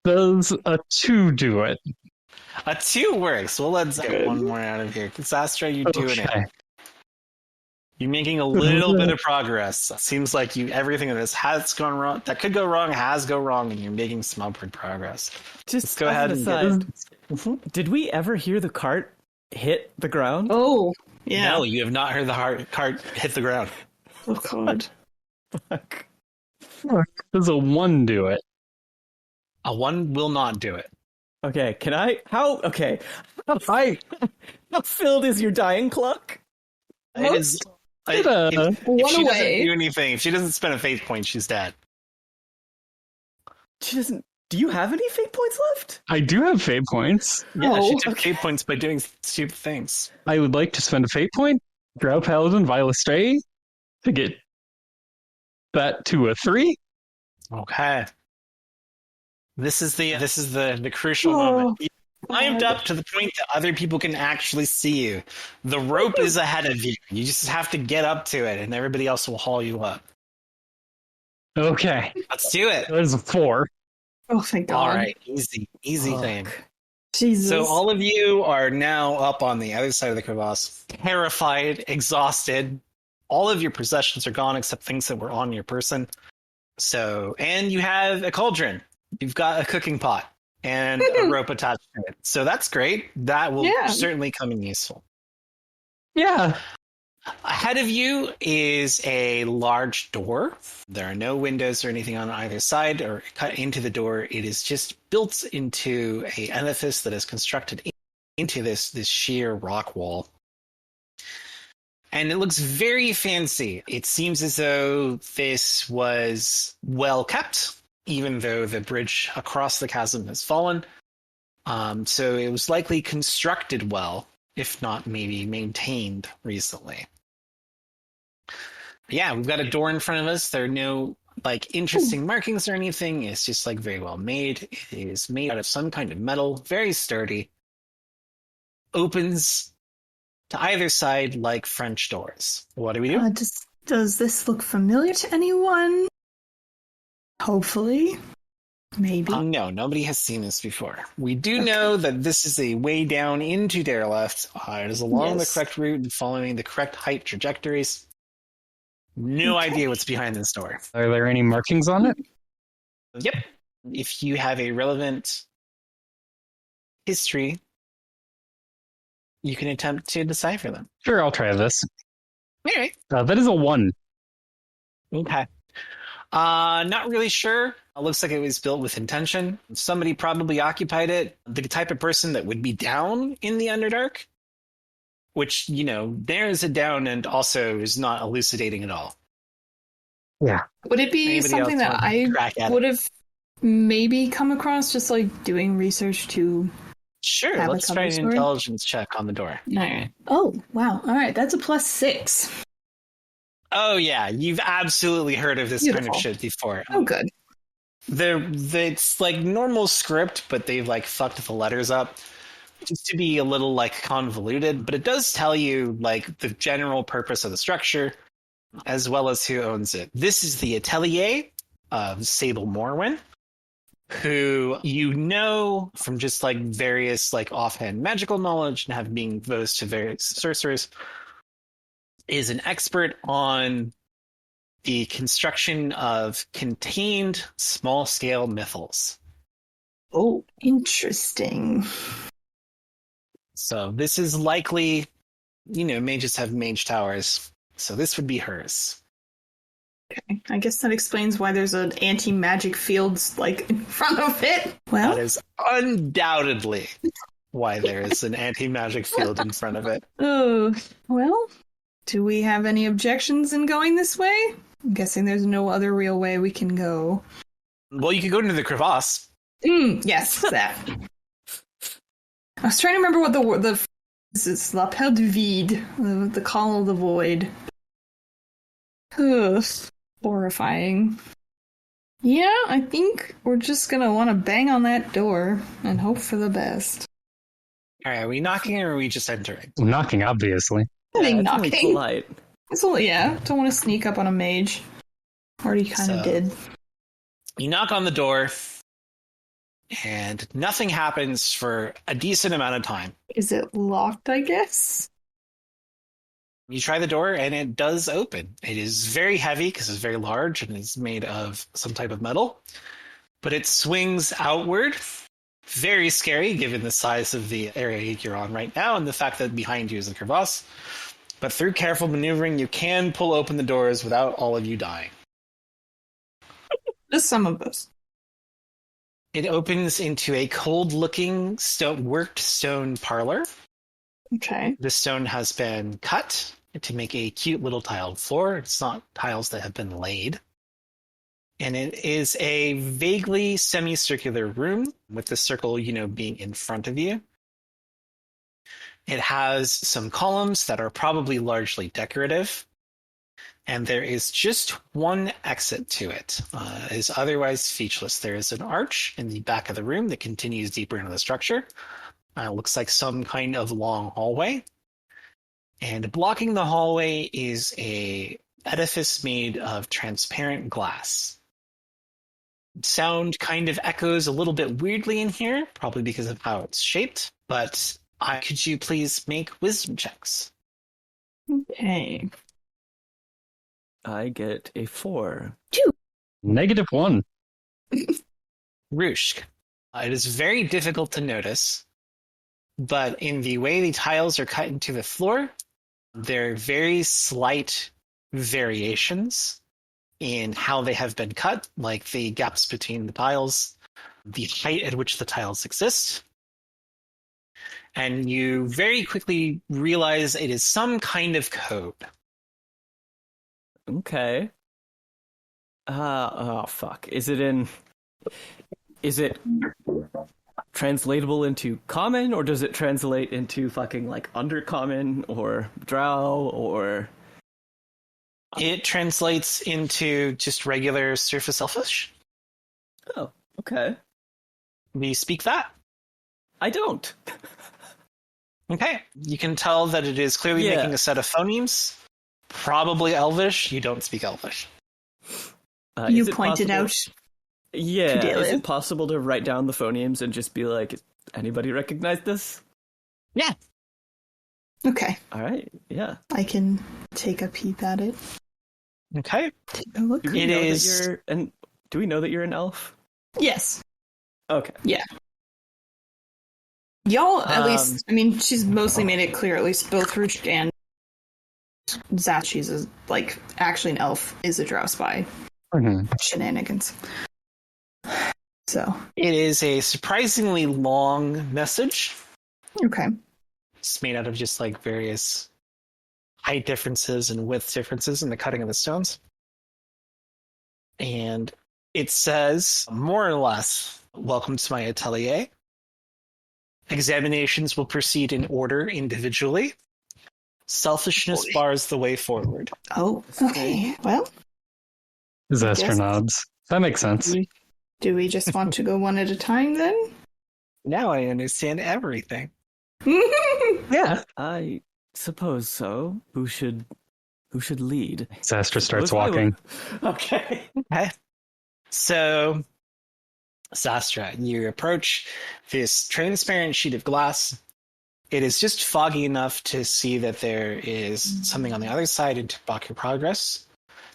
Does a 2 do it? A 2 works. Well, let's get one more out of here. Xastra, you're doing it. Okay. You're making a little bit of progress. Seems like everything that has gone wrong, that could go wrong, has go wrong, and you're making some upward progress. Just Let's go ahead and get did we ever hear the cart hit the ground? Oh, yeah. No, you have not heard the cart hit the ground. Oh, God. Fuck. Does a 1 do it? A 1 will not do it. Okay, can I? How? Okay. How filled is your dying clock? It is. If One she doesn't away. do anything, if she doesn't spend a fate point, she's dead. She doesn't. Do you have any fate points left? I do have fate points. Yeah, she Oh, took fate points by doing stupid things. I would like to spend a fate point, Drow Paladin, Eilistraee, to get that to a 3. Okay. This is the crucial moment. You climbed up to the point that other people can actually see you. The rope is ahead of you. You just have to get up to it, and everybody else will haul you up. Okay. Let's do it. There's a 4. Oh, thank God. All right, easy thing. Jesus. So all of you are now up on the other side of the crevasse, terrified, exhausted. All of your possessions are gone except things that were on your person. So, and you have a cauldron. You've got a cooking pot and a rope attached to it. So that's great. That will certainly come in useful. Yeah. Ahead of you is a large door. There are no windows or anything on either side or cut into the door. It is just built into an edifice that is constructed into this sheer rock wall. And it looks very fancy. It seems as though this was well kept, even though the bridge across the chasm has fallen. So it was likely constructed well, if not maybe maintained recently. Yeah, we've got a door in front of us. There are no interesting markings or anything. It's just very well made. It is made out of some kind of metal, very sturdy. Opens to either side like French doors. What do we do? Does this look familiar to anyone? Hopefully. Maybe. No, nobody has seen this before. We do know that this is a way down into Darileft. It is along the correct route and following the correct height trajectories. No idea what's behind this door. Are there any markings on it? Yep. If you have a relevant history, you can attempt to decipher them. Sure, I'll try this. All right. That is a 1. Okay. Not really sure. It looks like it was built with intention. Somebody probably occupied it. The type of person that would be down in the Underdark, which, there's a down and also is not elucidating at all. Yeah. Would it be Anybody something else that want to I crack at would it? have maybe come across just doing research to... Sure, have a let's try cover an story? intelligence check on the door. Alright. Oh, wow. Alright, that's a +6. Oh, yeah, you've absolutely heard of this kind of Beautiful. shit before. Oh, good. It's like normal script, but they've like fucked the letters up just to be a little like convoluted. But it does tell you like the general purpose of the structure, as well as who owns it. This is the atelier of Sable Morwen, who you know from just like various like offhand magical knowledge and have been exposed to various sorcerers, is an expert on the construction of contained small-scale mythals. Oh, interesting. So this is likely, mages have mage towers, so this would be hers. Okay, I guess that explains why there's an anti-magic field like in front of it. Well, That is undoubtedly why there is an anti-magic field in front of it. oh, well, do we have any objections in going this way? I'm guessing there's no other real way we can go. Well, you could go into the crevasse. Yes, that. I was trying to remember what the this is La Pelle du Vide, the Call of the Void. Ugh, horrifying. Yeah, I think we're just gonna want to bang on that door and hope for the best. All right, are we knocking or are we just entering? I'm knocking, obviously. I think it's only knocking. polite. It's only, yeah, don't want to sneak up on a mage. Already kind of So- did. You knock on the door, and nothing happens for a decent amount of time. Is it locked, I guess? You try the door, and it does open. It is very heavy because it's very large and it's made of some type of metal, but it swings outward. Very scary given the size of the area you're on right now and the fact that behind you is a crevasse. But through careful maneuvering, you can pull open the doors without all of you dying. Just some of us. It opens into a cold-looking worked stone parlor. Okay. The stone has been cut to make a cute little tiled floor. It's not tiles that have been laid. And it is a vaguely semicircular room with the circle, being in front of you. It has some columns that are probably largely decorative. And there is just one exit to it. It is otherwise featureless. There is an arch in the back of the room that continues deeper into the structure. It looks like some kind of long hallway. And blocking the hallway is a edifice made of transparent glass. Sound kind of echoes a little bit weirdly in here, probably because of how it's shaped, but could you please make wisdom checks? Okay. I get a 4. -1. Rushk. It is very difficult to notice, but in the way the tiles are cut into the floor, there are very slight variations in how they have been cut, like the gaps between the tiles, the height at which the tiles exist. And you very quickly realize it is some kind of code. Okay. Oh fuck. Is it translatable into common, or does it translate into fucking like undercommon or drow or? It translates into just regular surface elfish. Oh, okay. Do you speak that? I don't. Okay. You can tell that it is clearly making a set of phonemes. Probably Elvish. You don't speak Elvish. You Is it pointed possible- out. Yeah, is Daelia. it possible to write down the phonemes and just be like, anybody recognize this? Yeah. Okay, All right, yeah. I can take a peep at it. Okay. Take a look. Do we It know is- that you're and do we know that you're an elf? Yes. Okay. Y'all, at least, I mean, she's mostly made it clear, at least both Rushk and Zachi's like, actually an elf is a drow spy. Mhm. Shenanigans. So, It is a surprisingly long message. okay. It's made out of just like various height differences and width differences in the cutting of the stones. And it says, more or less, welcome to my atelier. Examinations will proceed in order individually. Selfishness bars the way forward. Oh, okay. Well, Xastra Yes. nods. That makes sense. Do we just want to go one at a time then? Now I understand everything. Yeah. I suppose so. Who should lead? Xastra starts Suppose I walking. will. Okay. Okay. So, Xastra, you approach this transparent sheet of glass. It is just foggy enough to see that there is something on the other side and to block your progress.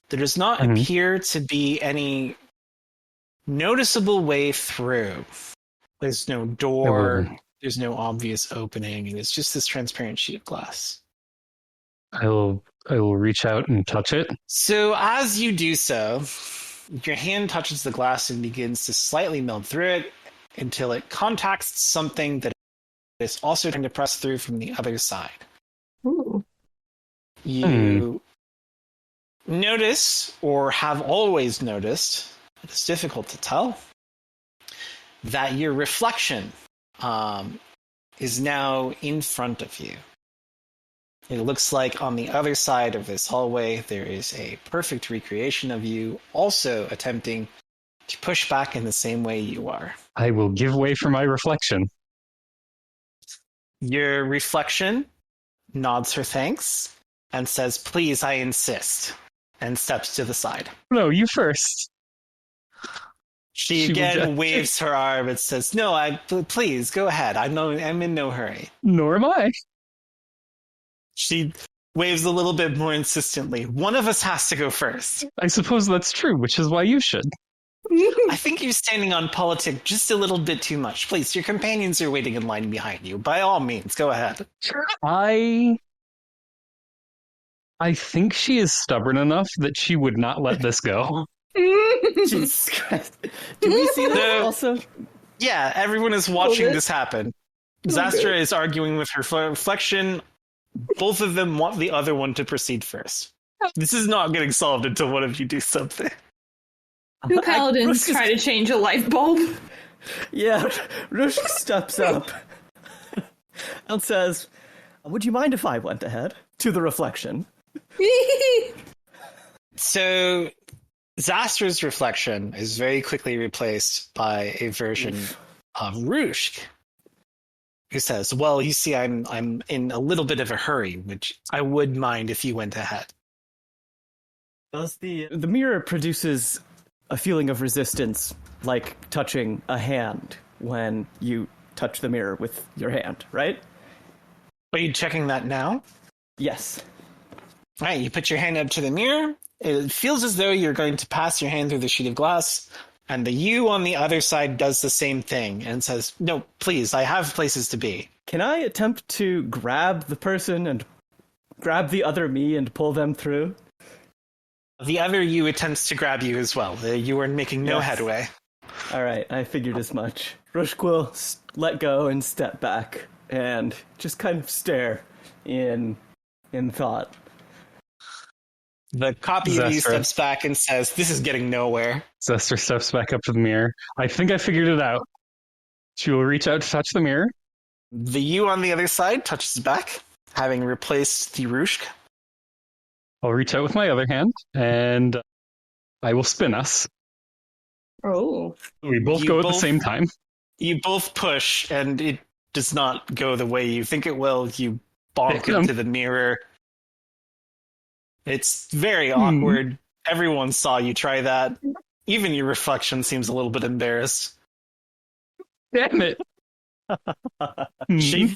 There does not appear to be any noticeable way through. There's no door. There's no obvious opening. It's just this transparent sheet of glass. I will reach out and touch it. So as you do so, your hand touches the glass and begins to slightly melt through it until it contacts something that is also trying to press through from the other side. Ooh. You notice, or have always noticed, it's difficult to tell, that your reflection is now in front of you. It looks like on the other side of this hallway there is a perfect recreation of you, also attempting to push back in the same way you are. I will give way for my reflection. Your reflection nods her thanks and says, "Please, I insist," and steps to the side. No, you first. She She again rejects. waves her arm and says, "No, please go ahead. I'm in no hurry." Nor am I. She waves a little bit more insistently. One of us has to go first. I suppose that's true, which is why you should. I think you're standing on politic just a little bit too much. Please, your companions are waiting in line behind you. By all means, go ahead. I think she is stubborn enough that she would not let this go. Jesus Christ. Do we see this No. also? Yeah, everyone is watching Okay. this happen. Xastra is arguing with her reflection. Both of them want the other one to proceed first. This is not getting solved until one of you do something. Two paladins Rushk is- try to change a light bulb. Yeah, Rushk steps up and says, "Would you mind if I went ahead?" To the reflection. So, Xastra's reflection is very quickly replaced by a version of Rushk, who says, "Well, you see, I'm in a little bit of a hurry, which I would mind if you went ahead." Does the mirror produces a feeling of resistance, like touching a hand when you touch the mirror with your hand, right? Are you checking that now? Yes. All right, you put your hand up to the mirror. It feels as though you're going to pass your hand through the sheet of glass, and the you on the other side does the same thing and says, "No, please, I have places to be." Can I attempt to grab the person and grab the other me and pull them through? The other you attempts to grab you as well. You are making no Yes. headway. All right, I figured as much. Rushk will let go and step back and just kind of stare in thought. The copy of you Xastra. steps back and says, "This is getting nowhere." Xastra steps back up to the mirror. I think I figured it out. She will reach out to touch the mirror. The you on the other side touches back, having replaced the Rushk. I'll reach out with my other hand, and I will spin us. Oh. We both You go at the both- same time. You both push, and it does not go the way you think it will. You bonk Damn. into the mirror. It's very awkward. Everyone saw you try that. Even your reflection seems a little bit embarrassed. Damn it. She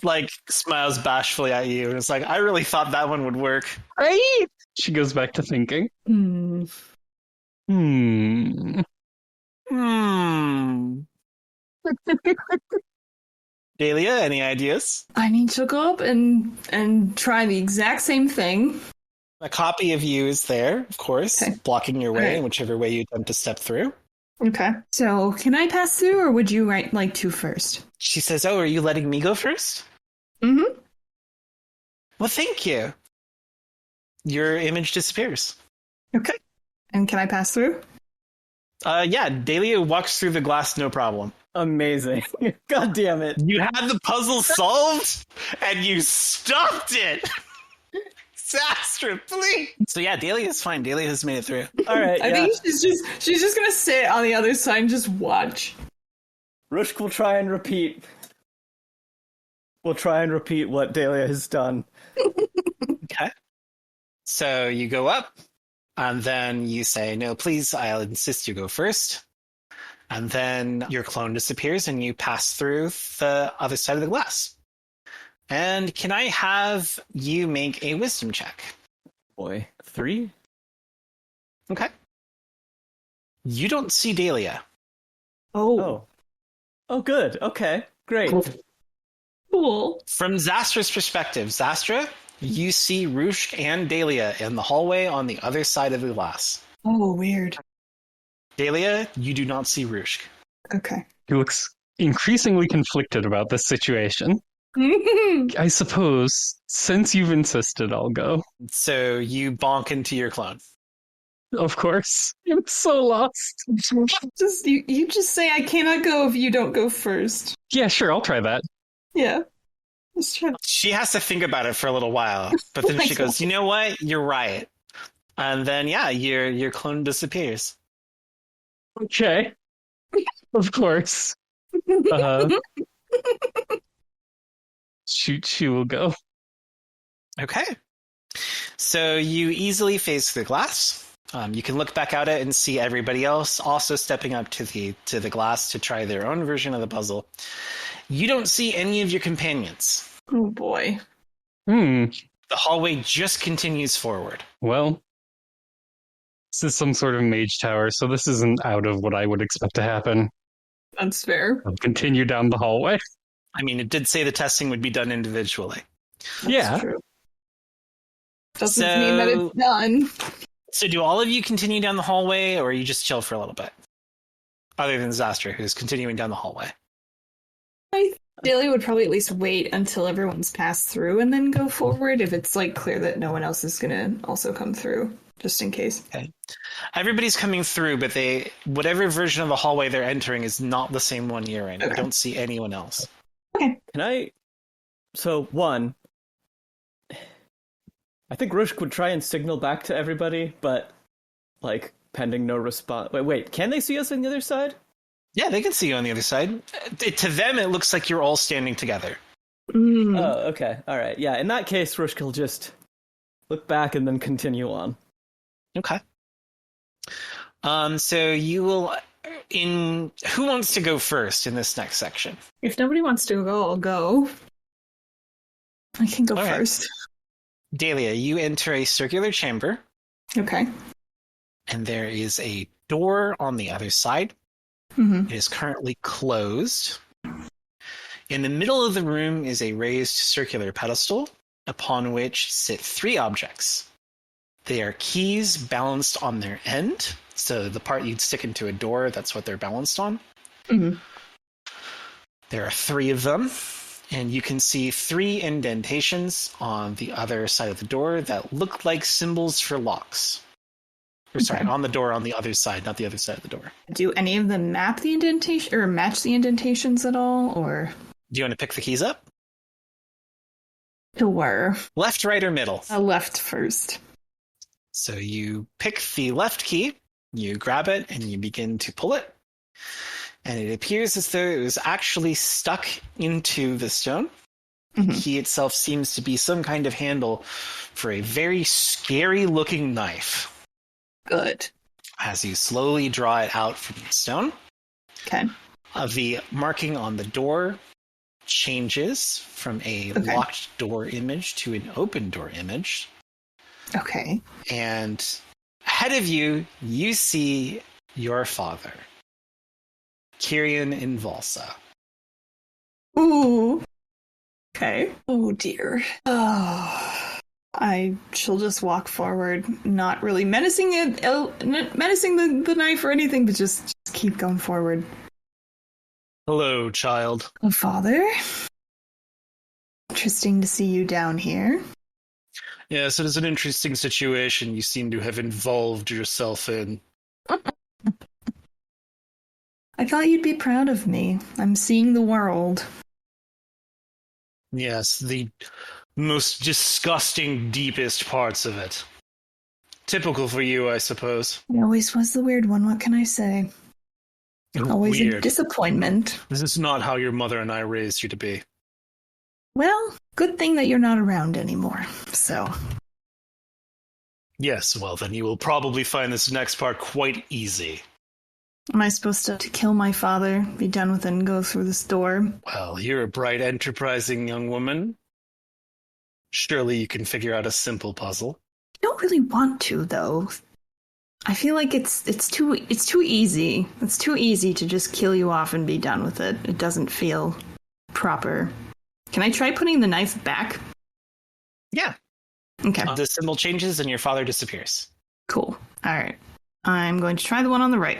smiles bashfully at you, and it's like, "I really thought that one would work." Right? She goes back to thinking. Hmm. Hmm. Daelia, any ideas? I mean, she'll go up and try the exact same thing. A copy of you is there, of course, Okay. blocking your way Alright. in whichever way you attempt to step through. Okay. So, can I pass through, or would you like to first? She says, "Oh, are you letting me go first?" Mm-hmm. Well, thank you. Your image disappears. Okay. And can I pass through? Yeah, Daelia walks through the glass, no problem. Amazing. God damn it. You had the puzzle solved, and you stopped it! Xastra, please. So yeah, Daelia is fine. Daelia has made it through. All right, I think she's just gonna sit on the other side and just watch. Rushk will try and repeat. We'll try and repeat what Daelia has done. Okay. So you go up, and then you say, no, please, I'll insist you go first. And then your clone disappears, and you pass through the other side of the glass. And can I have you make a wisdom check? Boy, 3? Okay. You don't see Daelia. Oh, good. Okay, great. Cool. From Xastra's perspective, Xastra, you see Rushk and Daelia in the hallway on the other side of the glass. Oh, weird. Daelia, you do not see Rushk. Okay. He looks increasingly conflicted about this situation. I suppose, since you've insisted, I'll go. So you bonk into your clone. Of course. I'm so lost. You just say I cannot go if you don't go first. Yeah, sure, I'll try that. Yeah. Let's try. She has to think about it for a little while, but then she goes, you know what? You're right. And then, yeah, your clone disappears. Okay. Of course. She will go. Okay. So you easily phase through the glass. You can look back at it and see everybody else also stepping up to the glass to try their own version of the puzzle. You don't see any of your companions. Oh boy. The hallway just continues forward. Well, this is some sort of mage tower, so this isn't out of what I would expect to happen. That's fair. I'll continue down the hallway. I mean, it did say the testing would be done individually. That's true. Doesn't mean that it's done. So do all of you continue down the hallway, or you just chill for a little bit? Other than Xastra, who's continuing down the hallway. Daelia would probably at least wait until everyone's passed through and then go forward if it's like clear that no one else is gonna also come through, just in case. Okay. Everybody's coming through, but whatever version of the hallway they're entering is not the same one you're in. Okay. I don't see anyone else. Okay. So, one, I think Rushk would try and signal back to everybody, but, like, pending no response. Wait, can they see us on the other side? Yeah, they can see you on the other side. To them, it looks like you're all standing together. Mm. Oh, okay. All right. Yeah, in that case, Rushk will just look back and then continue on. Okay. So you will... Who wants to go first in this next section? If nobody wants to go, I'll go. I can go first. Daelia, you enter a circular chamber. Okay. And there is a door on the other side. Mm-hmm. It is currently closed. In the middle of the room is a raised circular pedestal upon which sit 3 objects. They are keys balanced on their end. So the part you'd stick into a door, that's what they're balanced on. Mm-hmm. There are 3 of them. And you can see 3 indentations on the other side of the door that look like symbols for locks. Or sorry, on the door on the other side, not the other side of the door. Do any of them map the indentation or match the indentations at all, or? Do you want to pick the keys up? Sure. Left, right, or middle? Left first. So you pick the left key, you grab it, and you begin to pull it. And it appears as though it was actually stuck into the stone. Mm-hmm. The key itself seems to be some kind of handle for a very scary-looking knife. Good. As you slowly draw it out from the stone, okay, the marking on the door changes from a locked door image to an open door image. Okay. And ahead of you, you see your father, Kyrian Invalsa. Ooh. Okay. Oh dear. Oh. She'll just walk forward, not really menacing the knife or anything, but just keep going forward. Hello, child. Oh, Father. Interesting to see you down here. Yes, it is an interesting situation you seem to have involved yourself in. I thought you'd be proud of me. I'm seeing the world. Yes, the most disgusting, deepest parts of it. Typical for you, I suppose. It always was the weird one, what can I say? Always a Weird. disappointment. This is not how your mother and I raised you to be. Well, good thing that you're not around anymore, so... Yes, well, then you will probably find this next part quite easy. Am I supposed to kill my father, be done with it, and go through this door? Well, you're a bright, enterprising young woman. Surely you can figure out a simple puzzle. I don't really want to, though. I feel like it's too easy. It's too easy to just kill you off and be done with it. It doesn't feel proper. Can I try putting the knife back? Yeah. Okay. The symbol changes and your father disappears. Cool. All right. I'm going to try the one on the right.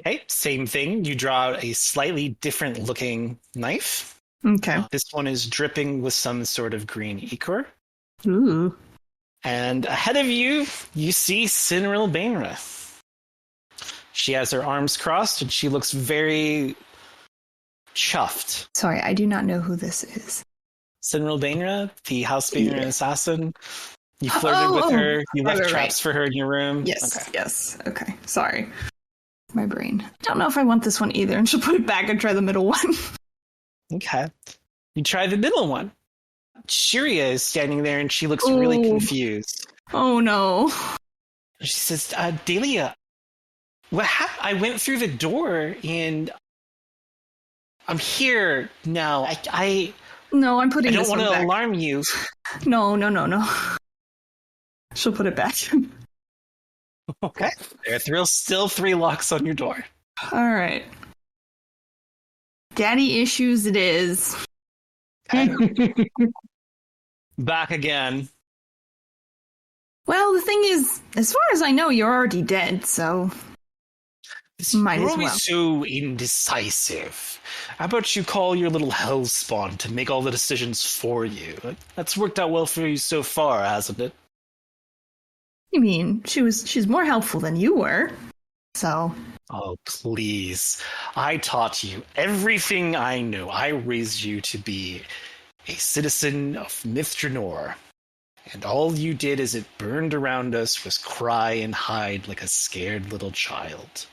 Okay, same thing. You draw out a slightly different looking knife. Okay. This one is dripping with some sort of green ichor. Ooh. And ahead of you, you see Cinril Bainra. She has her arms crossed and she looks very chuffed. Sorry, I do not know who this is. Cinril Bainra, the House Bainra assassin. You flirted with her. You left traps for her in your room. Yes, Okay. yes. Okay, sorry. My brain. I don't know if I want this one either, and she'll put it back and try the middle one. Okay. You try the middle one. Shiria is standing there and she looks really Ooh. confused. Oh no. She says, Daelia, what happened? I went through the door and I'm here now. No, I'm putting I don't this want one to back. alarm you. No. She'll put it back. Okay. There are still 3 locks on your door. All right. Daddy issues it is. Back again. Well, the thing is, as far as I know, you're already dead, so might You're as always well. so indecisive. How about you call your little hellspawn to make all the decisions for you? That's worked out well for you so far, hasn't it? You mean she's more helpful than you were. So Oh, please. I taught you everything I know. I raised you to be a citizen of Mithranor. And all you did as it burned around us was cry and hide like a scared little child.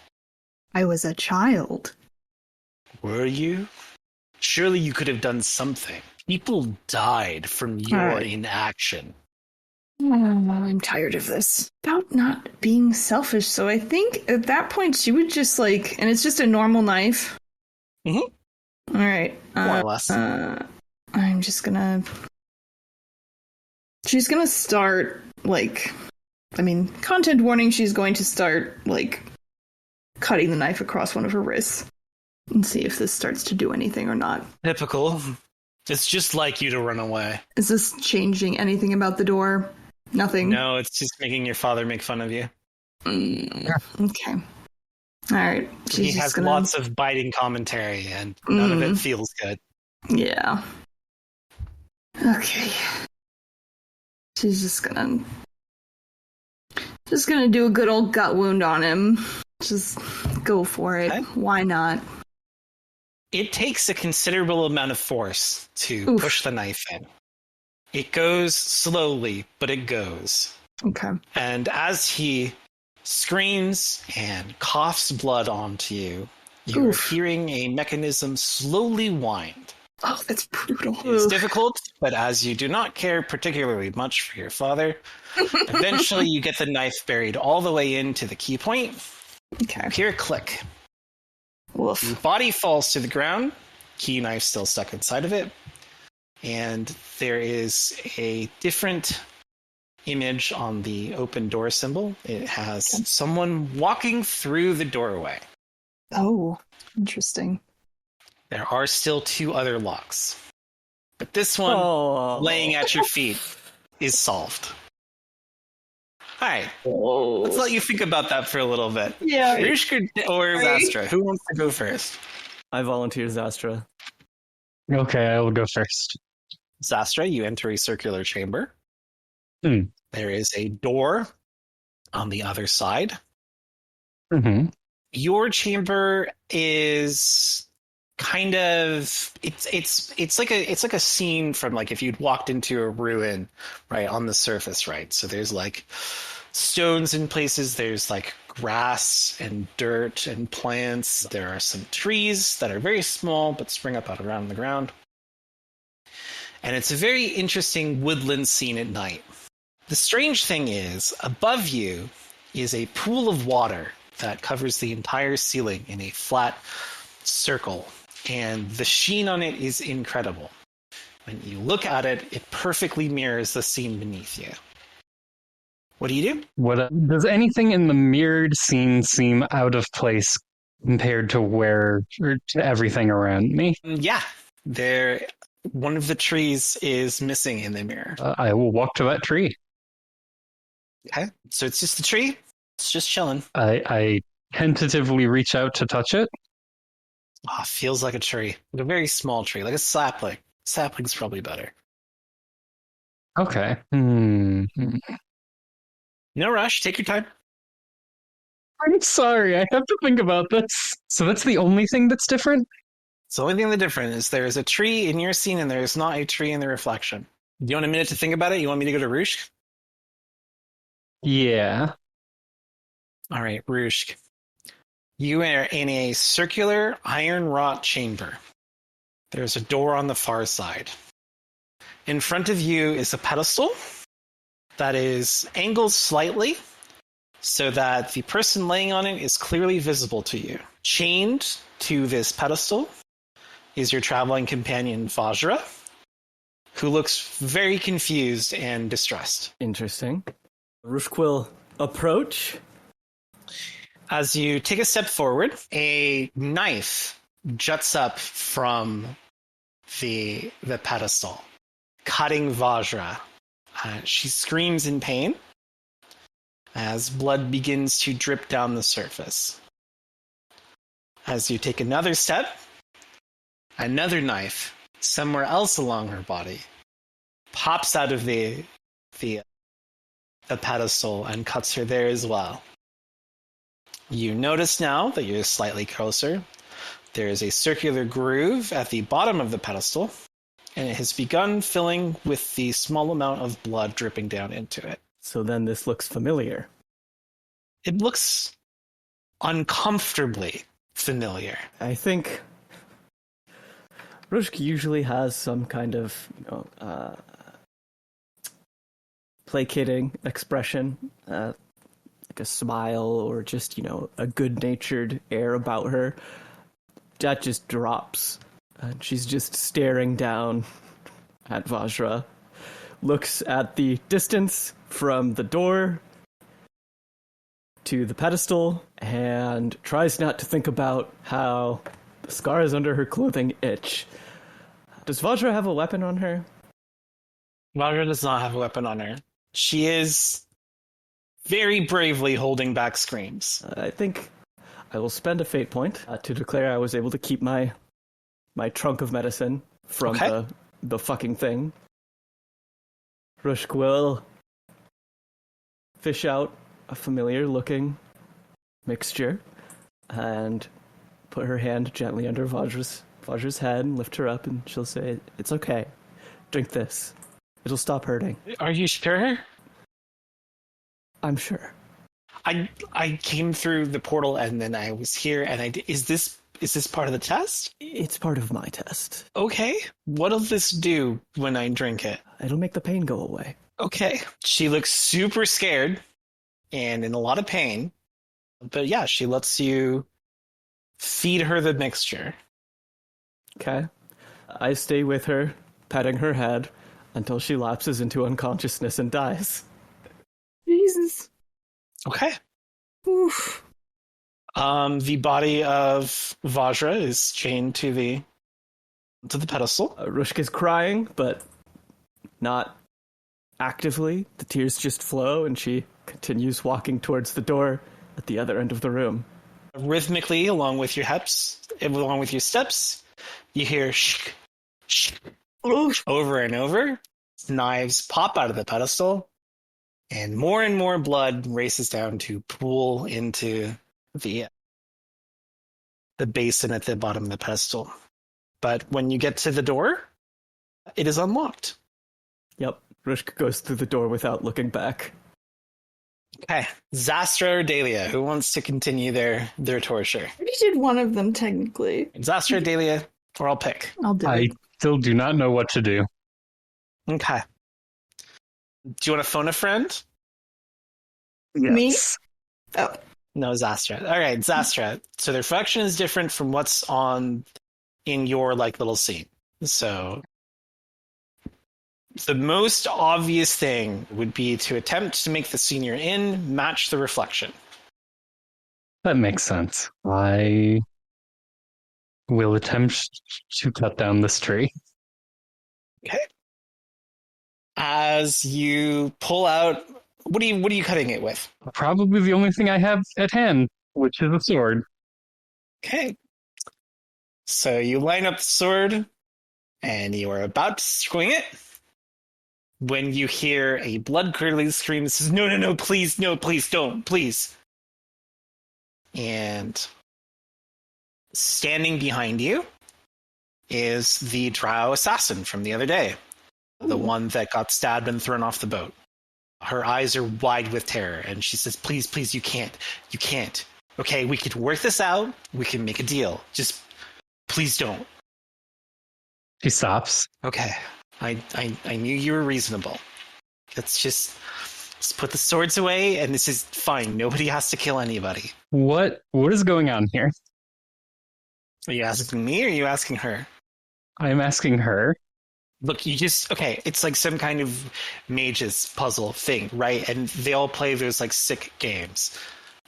I was a child. Were you? Surely you could have done something. People died from your Alright. inaction. I'm tired of this. About not being selfish, so I think at that point she would just and it's just a normal knife. Mhm. Alright. More or less. I'm just gonna... She's gonna start, content warning, she's going to start, cutting the knife across one of her wrists and see if this starts to do anything or not. Typical. It's just like you to run away. Is this changing anything about the door? Nothing? No, it's just making your father make fun of you. Okay. Alright. He has lots of biting commentary, and none of it feels good. Yeah. Okay. She's just gonna do a good old gut wound on him. Just go for it. Okay. Why not? It takes a considerable amount of force to Oof. push the knife in. It goes slowly, but it goes. Okay. And as he screams and coughs blood onto you, you're Oof. hearing a mechanism slowly wind. Oh, that's brutal. It's difficult, but as you do not care particularly much for your father, eventually you get the knife buried all the way into the key point. Okay. You hear a click. Woof. Your body falls to the ground, key knife still stuck inside of it, and there is a different image on the open door symbol. It has someone walking through the doorway. Oh, interesting. There are still 2 other locks, but this one laying at your feet is solved. All right, let's let you think about that for a little bit. Yeah. Rushk or Xastra, who wants to go first? I volunteer Xastra. Okay, I will go first. Xastra, you enter a circular chamber. Hmm. There is a door on the other side. Mm-hmm. Your chamber is kind of it's like a scene from like if you'd walked into a ruin, right, on the surface, right? So there's like stones in places, there's like grass and dirt and plants. There are some trees that are very small but spring up out around the ground. And it's a very interesting woodland scene at night. The strange thing is, above you is a pool of water that covers the entire ceiling in a flat circle. And the sheen on it is incredible. When you look at it, it perfectly mirrors the scene beneath you. What do you do? Does anything in the mirrored scene seem out of place compared to to everything around me? Yeah, one of the trees is missing in the mirror. I will walk to that tree. Okay, so it's just the tree. It's just chilling. I tentatively reach out to touch it. Oh, feels like a tree. Like a very small tree, like a sapling. Sapling's probably better. Okay. No rush. Take your time. I'm sorry, I have to think about this. So that's the only thing that's different? So the only thing that's different is there is a tree in your scene and there is not a tree in the reflection. Do you want a minute to think about it? You want me to go to Rushk? Yeah. All right, Rushk. You are in a circular iron wrought chamber. There's a door on the far side. In front of you is a pedestal that is angled slightly so that the person laying on it is clearly visible to you. Chained to this pedestal is your traveling companion, Vajra, who looks very confused and distressed. Interesting. Rushk will approach. As you take a step forward, a knife juts up from the pedestal, cutting Vajra. She screams in pain as blood begins to drip down the surface. As you take another step, another knife somewhere else along her body pops out of the pedestal and cuts her there as well. You notice now that you're slightly closer, there is a circular groove at the bottom of the pedestal, and it has begun filling with the small amount of blood dripping down into it. So then this looks familiar. It looks uncomfortably familiar. I think Rushk usually has some kind of, placating expression, like a smile or just, a good-natured air about her. That just drops. And she's just staring down at Vajra, looks at the distance from the door to the pedestal, and tries not to think about how the scars under her clothing itch. Does Vajra have a weapon on her? Vajra does not have a weapon on her. She is very bravely holding back screams. I think I will spend a fate point to declare I was able to keep my trunk of medicine from the fucking thing. Rushk will fish out a familiar-looking mixture and put her hand gently under Vajra's head and lift her up, and she'll say, "It's okay. Drink this. It'll stop hurting." Are you sure? I'm sure. I came through the portal and then I was here, and is this part of the test? It's part of my test. Okay. What'll this do when I drink it? It'll make the pain go away. Okay. She looks super scared and in a lot of pain. But yeah, she lets you feed her the mixture. Okay. I stay with her, petting her head, until she lapses into unconsciousness and dies. Jesus. Okay. Oof. The body of Vajra is chained to the pedestal. Rushk is crying, but not actively. The tears just flow, and she continues walking towards the door at the other end of the room. Rhythmically, along with your steps, you hear shh, shh, over and over. Knives pop out of the pedestal, and more blood races down to pool into the basin at the bottom of the pedestal. But when you get to the door, it is unlocked. Yep. Rushk goes through the door without looking back. Okay. Xastra or Daelia, who wants to continue their torture? I already did one of them, technically. Xastra or Daelia, or I'll pick. I'll do I it. still do not know what to do. Okay. Do you want to phone a friend? Me? Oh. No, Xastra. All right, Xastra. So the reflection is different from what's on in your little scene. So the most obvious thing would be to attempt to make the scene you're in match the reflection. That makes sense. I will attempt to cut down this tree. Okay. As you pull out, what are you cutting it with? Probably the only thing I have at hand, which is a sword. Okay. So you line up the sword, and you are about to swing it when you hear a blood-curdling scream that says, no, please, no, please, don't, please. And standing behind you is the Drow assassin from the other day. The one that got stabbed and thrown off the boat. Her eyes are wide with terror, and she says, please, you can't. Okay, we could work this out. We can make a deal. Just, please don't. She stops. Okay, I knew you were reasonable. Let's put the swords away, and this is fine. Nobody has to kill anybody. What is going on here? Are you asking me, or are you asking her? I'm asking her. Look, it's like some kind of mage's puzzle thing, right? And they all play those sick games.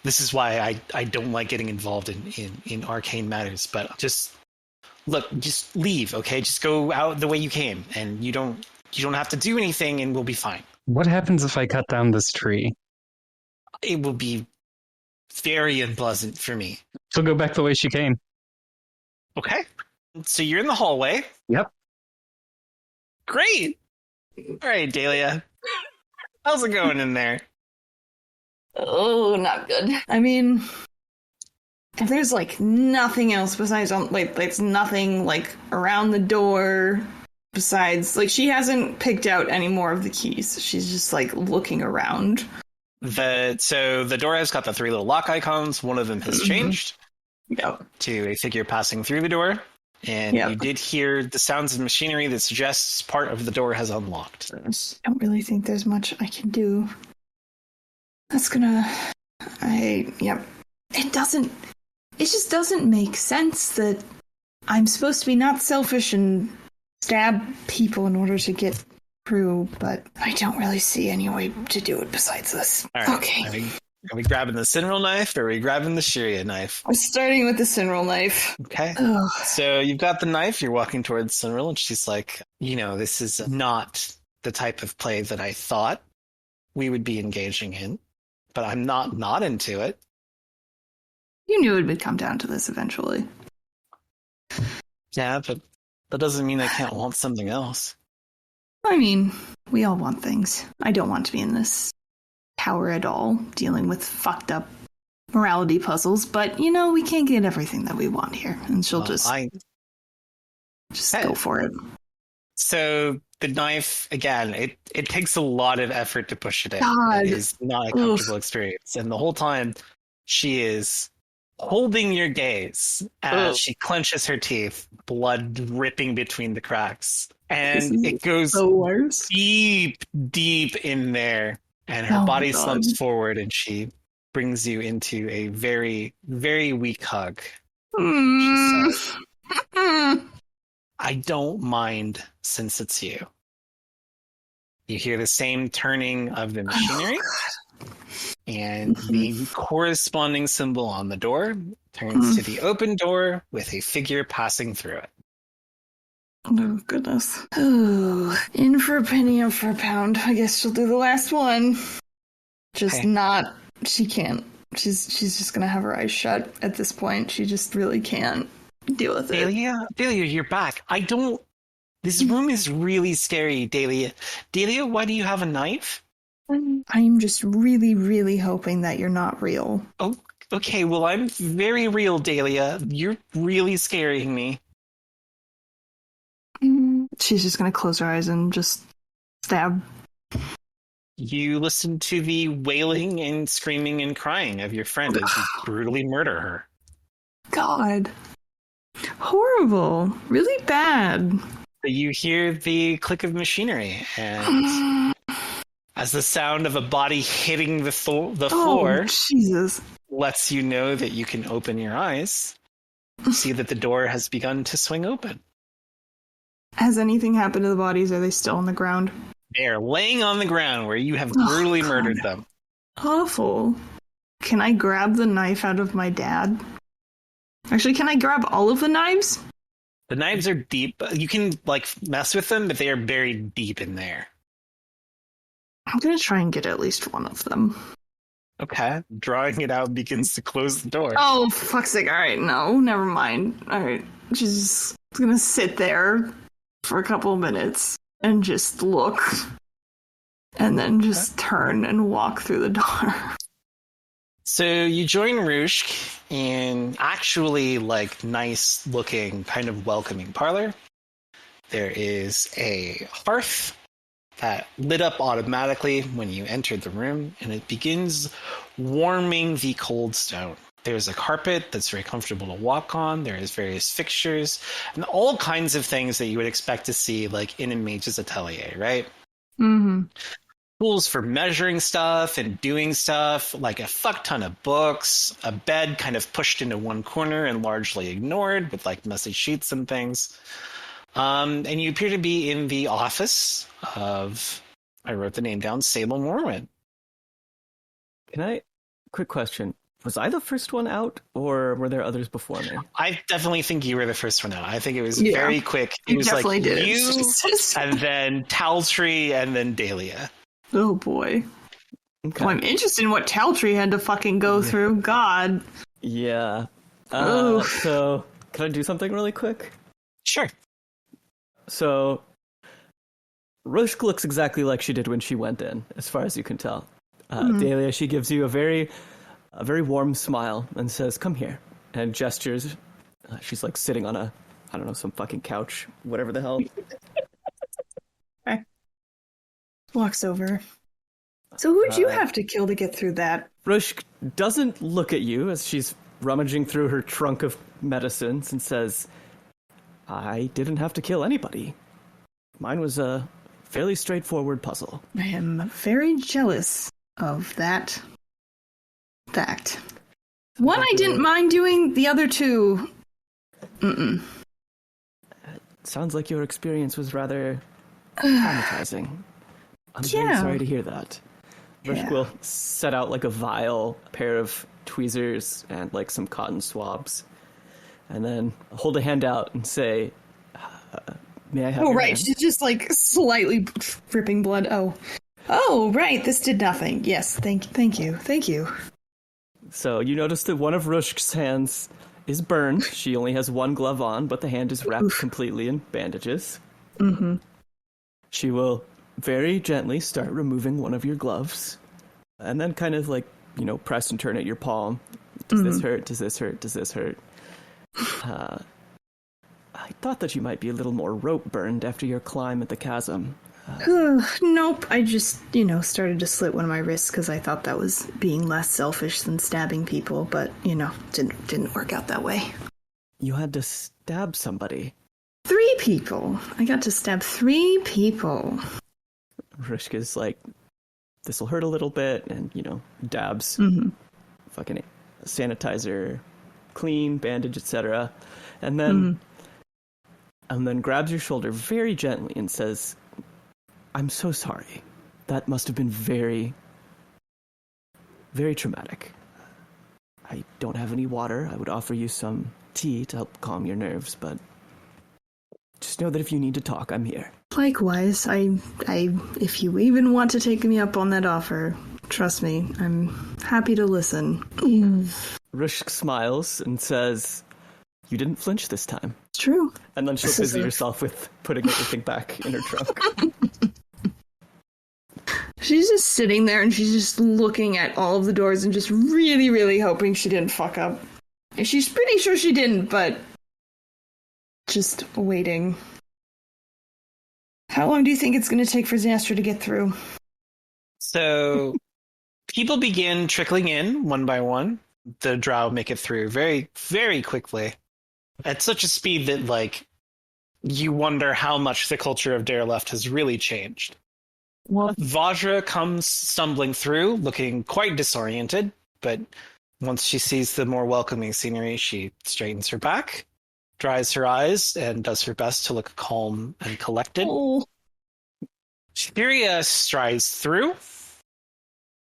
This is why I don't like getting involved in arcane matters, but just leave, okay? Just go out the way you came, and you don't have to do anything, and we'll be fine. What happens if I cut down this tree? It will be very unpleasant for me. She'll go back the way she came. Okay. So you're in the hallway. Yep. Great. All right, Daelia. How's it going in there? Oh, not good. I mean, if there's nothing else besides there's nothing around the door besides she hasn't picked out any more of the keys. She's just looking around. So the door has got the 3 little lock icons. One of them has changed to a figure passing through the door. And you did hear the sounds of machinery that suggests part of the door has unlocked. I don't really think there's much I can do. It just doesn't make sense that I'm supposed to be not selfish and stab people in order to get through, but I don't really see any way to do it besides this. All right. Okay. Are we grabbing the Sinral knife, or are we grabbing the Sharia knife? We're starting with the Sinral knife. Okay. Ugh. So you've got the knife, you're walking towards Sinral, and she's like, this is not the type of play that I thought we would be engaging in, but I'm not into it. You knew it would come down to this eventually. Yeah, but that doesn't mean I can't want something else. I mean, we all want things. I don't want to be in this tower at all, dealing with fucked up morality puzzles, but we can't get everything that we want here, and she'll just go for it. So the knife, again, it takes a lot of effort to push it in. God. It is not a comfortable experience, and the whole time she is holding your gaze as she clenches her teeth, blood ripping between the cracks, and it goes deep in there. And her body slumps forward, and she brings you into a very, very weak hug. She says, I don't mind since it's you. You hear the same turning of the machinery, and the corresponding symbol on the door turns to the open door with a figure passing through it. Oh, goodness. Oh, in for a penny, out for a pound. I guess she'll do the last one. She can't. She's just gonna have her eyes shut at this point. She just really can't deal with it. Daelia, you're back. This room is really scary, Daelia. Daelia, why do you have a knife? I'm just really, really hoping that you're not real. Oh, okay, well, I'm very real, Daelia. You're really scaring me. she's just gonna close her eyes and just stab. You listen to the wailing and screaming and crying of your friend as you brutally murder her. God. Horrible. Really bad. You hear the click of machinery, and as the sound of a body hitting the floor Jesus. lets you know that you can open your eyes, you see that the door has begun to swing open. Has anything happened to the bodies? Are they still on the ground? They are laying on the ground where you have brutally murdered them. Awful. Can I grab the knife out of my dad? Actually, can I grab all of the knives? The knives are deep. You can, mess with them, but they are buried deep in there. I'm gonna try and get at least one of them. Okay. Drawing it out begins to close the door. Oh, fuck's sake. Alright, no, never mind. Alright, she's just gonna sit there for a couple of minutes and just look. And then just turn and walk through the door. So you join Rushk in actually, nice looking, kind of welcoming parlor. There is a hearth that lit up automatically when you entered the room, and it begins warming the cold stone. There's a carpet that's very comfortable to walk on. There's various fixtures and all kinds of things that you would expect to see in a mage's atelier, right? Mm-hmm. Tools for measuring stuff and doing stuff, like a fuck ton of books, a bed kind of pushed into one corner and largely ignored with messy sheets and things. And you appear to be in the office of, I wrote the name down, Sable Morwen. Quick question. Was I the first one out, or were there others before me? I definitely think you were the first one out. I think it was very quick. It was definitely did you, it. and then Taltree, and then Daelia. Oh boy. Okay. Well, I'm interested in what Taltree had to fucking go through. God. Yeah. Oof. So, can I do something really quick? Sure. So, Rushk looks exactly like she did when she went in, as far as you can tell. Daelia, she gives you a very warm smile and says, "Come here," and gestures. She's sitting on some fucking couch, whatever the hell. Okay. Walks over. So who'd you have to kill to get through that? Rushk doesn't look at you as she's rummaging through her trunk of medicines and says, "I didn't have to kill anybody. Mine was a fairly straightforward puzzle." I am very jealous of that fact. One I didn't mind doing, the other two... Mm-mm. Sounds like your experience was rather traumatizing. I'm very sorry to hear that. Rushk will set out a vial, a pair of tweezers, and some cotton swabs. And then hold a hand out and say, "May I have your hand?" She's just slightly dripping blood. Oh, right, this did nothing. Yes, thank you. So you notice that one of Rushk's hands is burned. She only has one glove on, but the hand is wrapped completely in bandages. Mm-hmm. She will very gently start removing one of your gloves, and then kind of press and turn at your palm. Does this hurt? Does this hurt? Does this hurt? I thought that you might be a little more rope burned after your climb at the chasm. Nope, I just, started to slit one of my wrists because I thought that was being less selfish than stabbing people, but, didn't work out that way. You had to stab somebody. 3 people. I got to stab 3 people. Rushk is this'll hurt a little bit, and, dabs fucking sanitizer, clean, bandage, etc. And then grabs your shoulder very gently and says, "I'm so sorry. That must have been very, very traumatic. I don't have any water. I would offer you some tea to help calm your nerves, but just know that if you need to talk, I'm here." Likewise, I if you even want to take me up on that offer, trust me, I'm happy to listen. Rushk smiles and says, "You didn't flinch this time." It's true. And then she'll busy herself with putting everything back in her trunk. She's just sitting there and she's just looking at all of the doors and just really, really hoping she didn't fuck up. And she's pretty sure she didn't, but just waiting. How long do you think it's going to take for Xastra to get through? So people begin trickling in one by one. The Drow make it through very, very quickly at such a speed that, like, you wonder how much the culture of Darileft has really changed. Well, Vajra comes stumbling through, looking quite disoriented, but once she sees the more welcoming scenery, she straightens her back, dries her eyes, and does her best to look calm and collected. oh, Syria strides through.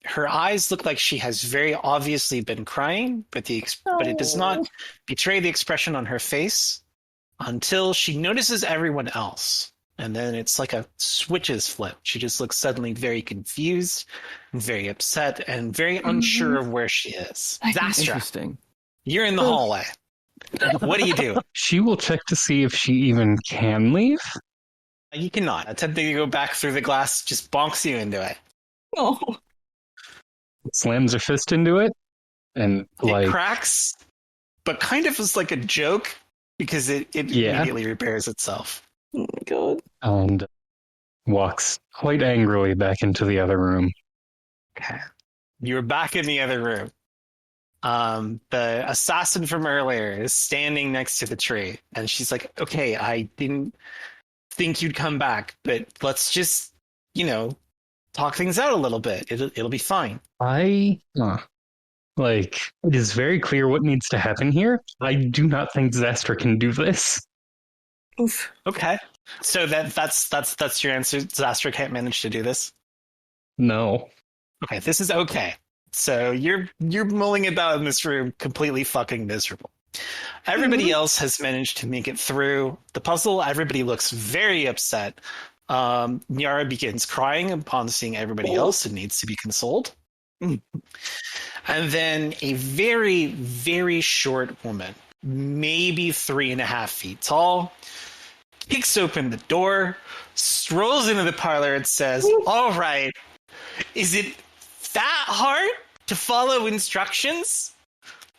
Her eyes look like she has very obviously been crying, but it does not betray the expression on her face until she notices everyone else. And then it's like a switches flip. She just looks suddenly very confused, very upset, and very unsure of where she is. Xastra, Interesting. you're in the hallway. What do you do? She will check to see if she even can leave. You cannot. Attempting to go back through the glass just bonks you into it. oh. Slams her fist into it, and It cracks, but kind of is like a joke because it immediately repairs itself. Oh my god. and walks quite angrily back into the other room. Okay. You're back in the other room. The assassin from earlier is standing next to the tree, and she's like, okay, I didn't think you'd come back, but let's just, talk things out a little bit. It'll be fine. It is very clear what needs to happen here. I do not think Xastra can do this. Oof. Okay. So that's your answer. Xastra can't manage to do this. No. Okay, this is okay. So you're mulling about in this room, completely fucking miserable. Everybody else has managed to make it through the puzzle. Everybody looks very upset. Nyara begins crying upon seeing everybody else and needs to be consoled. And then a very, very short woman, maybe 3.5 feet tall, kicks open the door, strolls into the parlor and says, all right, is it that hard to follow instructions?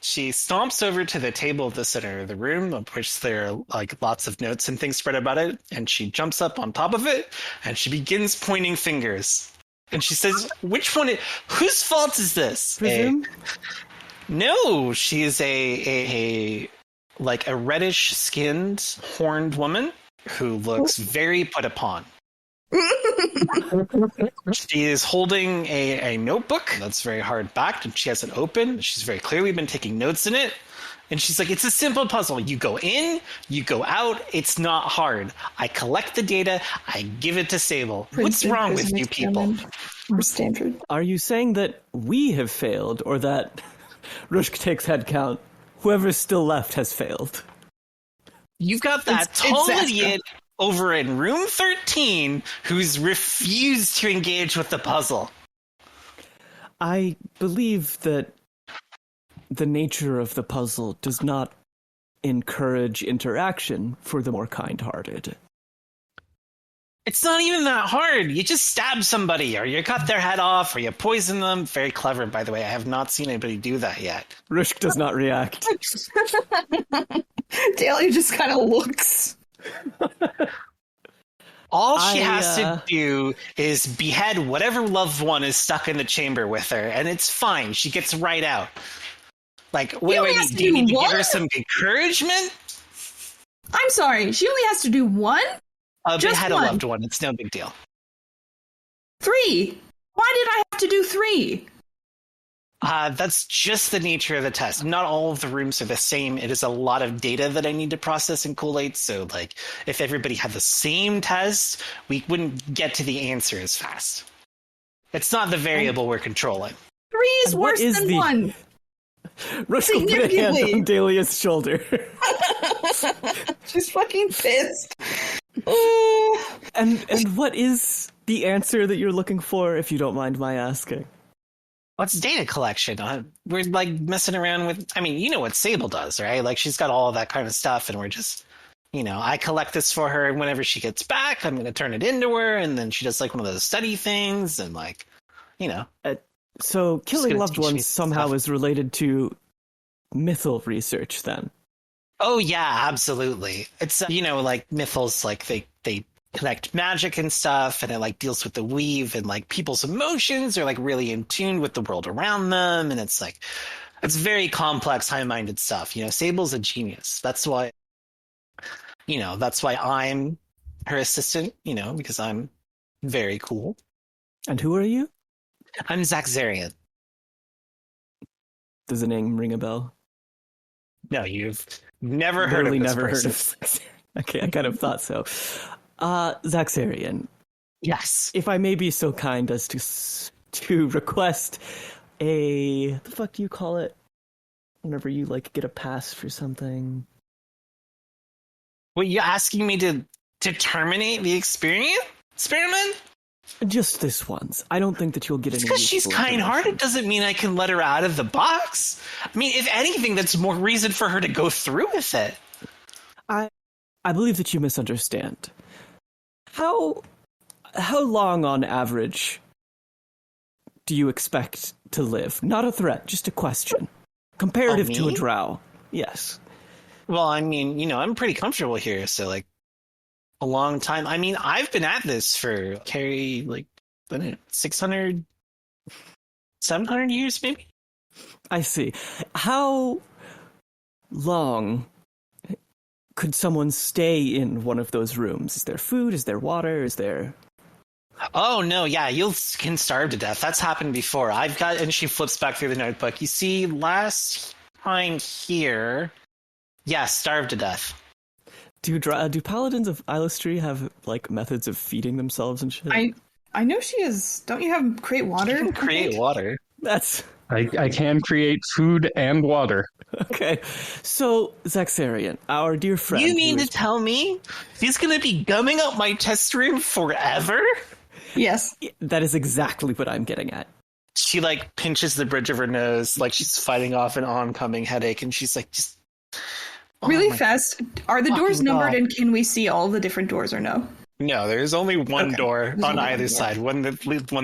She stomps over to the table at the center of the room, of which there are lots of notes and things spread about it, and she jumps up on top of it, and she begins pointing fingers. And she says, whose fault is this? Presume? No, she is a reddish-skinned, horned woman who looks very put upon. She is holding a notebook that's very hard backed, and she has it open. She's very clearly been taking notes in it. And she's like, it's a simple puzzle. You go in, you go out. It's not hard. I collect the data. I give it to Sable. What's wrong with you people? Or standard. Are you saying that we have failed, or that Rushk takes head count, whoever's still left has failed? You've got that tall idiot over in room 13 who's refused to engage with the puzzle. I believe that the nature of the puzzle does not encourage interaction for the more kind-hearted. It's not even that hard. You just stab somebody, or you cut their head off, or you poison them. Very clever, by the way. I have not seen anybody do that yet. Rushk does not react. Daelia just kind of looks. All she has to do is behead whatever loved one is stuck in the chamber with her, and it's fine. She gets right out. Wait, do you need to give her some encouragement? I'm sorry, she only has to do one? Behead a loved one. It's no big deal. 3. Why did I have to do 3? That's just the nature of the test. Not all of the rooms are the same. It is a lot of data that I need to process and collate. So, if everybody had the same test, we wouldn't get to the answer as fast. It's not the variable we're controlling. 3 is worse than 1. Rushk will put a hand on Dahlia's shoulder. She's fucking pissed. And what is the answer that you're looking for, if you don't mind my asking? What's data collection? We're messing around with. I mean, you know what Sable does, right? She's got all of that kind of stuff, and we're just, I collect this for her, and whenever she gets back, I'm going to turn it into her, and then she does one of those study things, and So killing loved ones somehow stuff. is related to mythal research, then? Oh yeah, absolutely. It's mythals, they connect magic and stuff, and it like deals with the weave, and like people's emotions are like really in tune with the world around them, and it's very complex, high-minded stuff. Sable's a genius. That's why I'm her assistant, because I'm very cool. And who are you? I'm Xastra. Does the name ring a bell? No, you've never heard of this never person. heard of Xastra. Okay, I kind of thought so. Xastra, Yes. if I may be so kind as to request the fuck do you call it? Whenever you like get a pass for something. What, you asking me to terminate the experiment? Just this once. I don't think that you'll get any. Because she's useful kind-hearted information. doesn't mean I can let her out of the box. I mean, if anything, that's more reason for her to go through with it. I believe that you misunderstand. How long on average do you expect to live? Not a threat, just a question. Comparative to a drow. Yes. Well, I mean, I'm pretty comfortable here, so like a long time. I mean, I've been at this for 600, 700 years, maybe? I see. How long could someone stay in one of those rooms? Is there food? Is there water? Is there... Oh, no, yeah, you can starve to death. That's happened before. And she flips back through the notebook. You see, last time here, yeah, starve to death. Do paladins of Eilistraee have, like, methods of feeding themselves and shit? I know she is. Don't you have create water? You can create water. That's... I can create food and water. Okay. So, Xastra, our dear friend... You mean to tell me he's going to be gumming up my test room forever? Yes. That is exactly what I'm getting at. She, like, pinches the bridge of her nose like she's fighting off an oncoming headache, and she's like, just... Oh Really fast. Are the doors fucking numbered, God. and can we see all the different doors or no? No, there's only one Okay. door There's on only either one door. side. One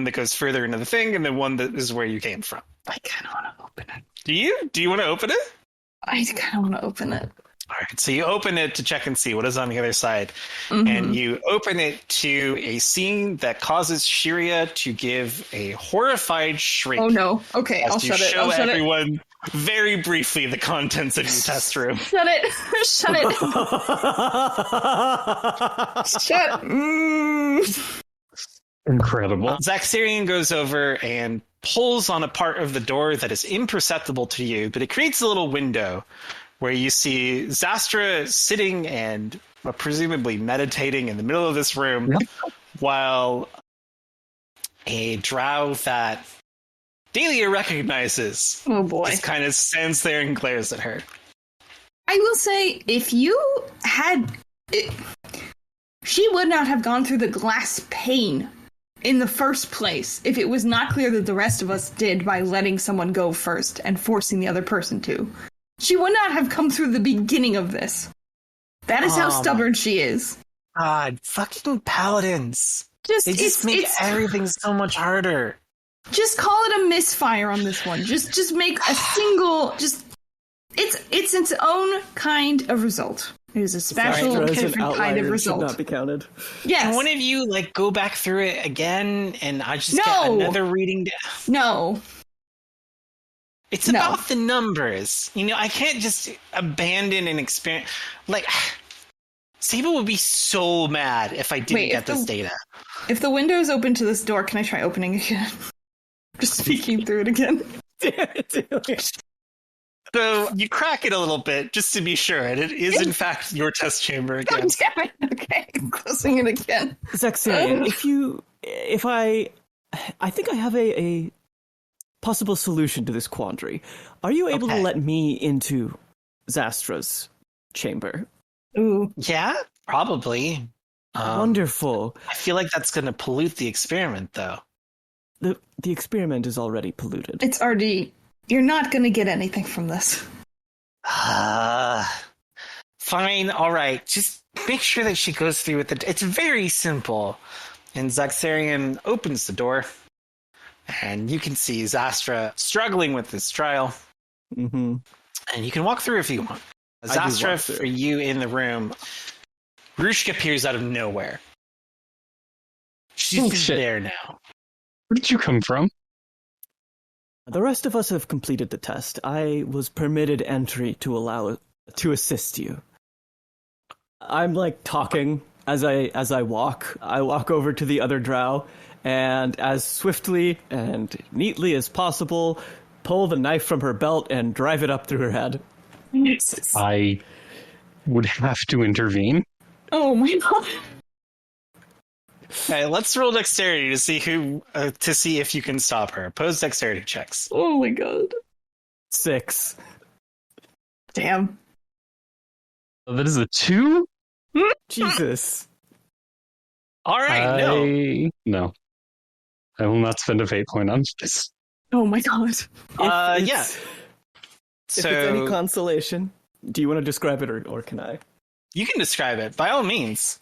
that goes further into the thing, and then one that is where you came from. I kind of want to open it. Do you? Do you want to open it? I kind of want to open it. All right, so you open it to check and see what is on the other side, Mhm. and you open it to a scene that causes Shiria to give a horrified shriek. Oh no. Okay, As I'll you shut it. show I'll shut it. everyone very briefly the contents of your test room. Shut it. Shut it. Shut. Incredible. Xastra goes over and pulls on a part of the door that is imperceptible to you, but it creates a little window where you see Xastra sitting and presumably meditating in the middle of this room, Yep. while a drow that Daelia recognizes Oh boy. just kind of stands there and glares at her. I will say, if you had... she would not have gone through the glass pane in the first place if it was not clear that the rest of us did by letting someone go first and forcing the other person to. She would not have come through the beginning of this. That is how stubborn she is. God, fucking paladins. They just make everything so much harder. Just call it a misfire on this one. Just make a single... It's its own kind of result. It is a special, Xastra is an different kind outlier of and result. should not be counted. Yes. Can one of you like go back through it again and I just get No. another reading? No. It's No. about the numbers. I can't just abandon an experience. Like, Sable would be so mad if I didn't Wait, get this data. If the window is open to this door, can I try opening again? Just peeking through it again. So you crack it a little bit just to be sure, and it is in fact your test chamber God again. damn it. Okay, I'm closing it again. Xastra, if I think I have a possible solution to this quandary. Are you able to Okay. let me into Xastra's chamber? Ooh. Yeah, probably. Wonderful. I feel like that's going to pollute the experiment, though. The experiment is already polluted. It's already... You're not gonna get anything from this. Fine, all right. Just make sure that she goes through with it. It's very simple. And Xastra opens the door, and you can see Xastra struggling with this trial. Mm-hmm. And you can walk through if you want. I do Xastra, walk through. for you in the room, Rushk appears out of nowhere. She's Bullshit. there now. Where did you come from? The rest of us have completed the test. I was permitted entry to assist you. I'm like talking as I walk. I walk over to the other drow, and as swiftly and neatly as possible, pull the knife from her belt and drive it up through her head. Jesus. I would have to intervene. Oh my god. Okay, let's roll dexterity to see if you can stop her. Pose dexterity checks. Oh my god. 6. Damn. That is a 2? Jesus. All right, no. No. I will not spend a fate point on this. Oh my god. Yeah. If So it's any consolation, do you want to describe it or can I? you can describe it by all means.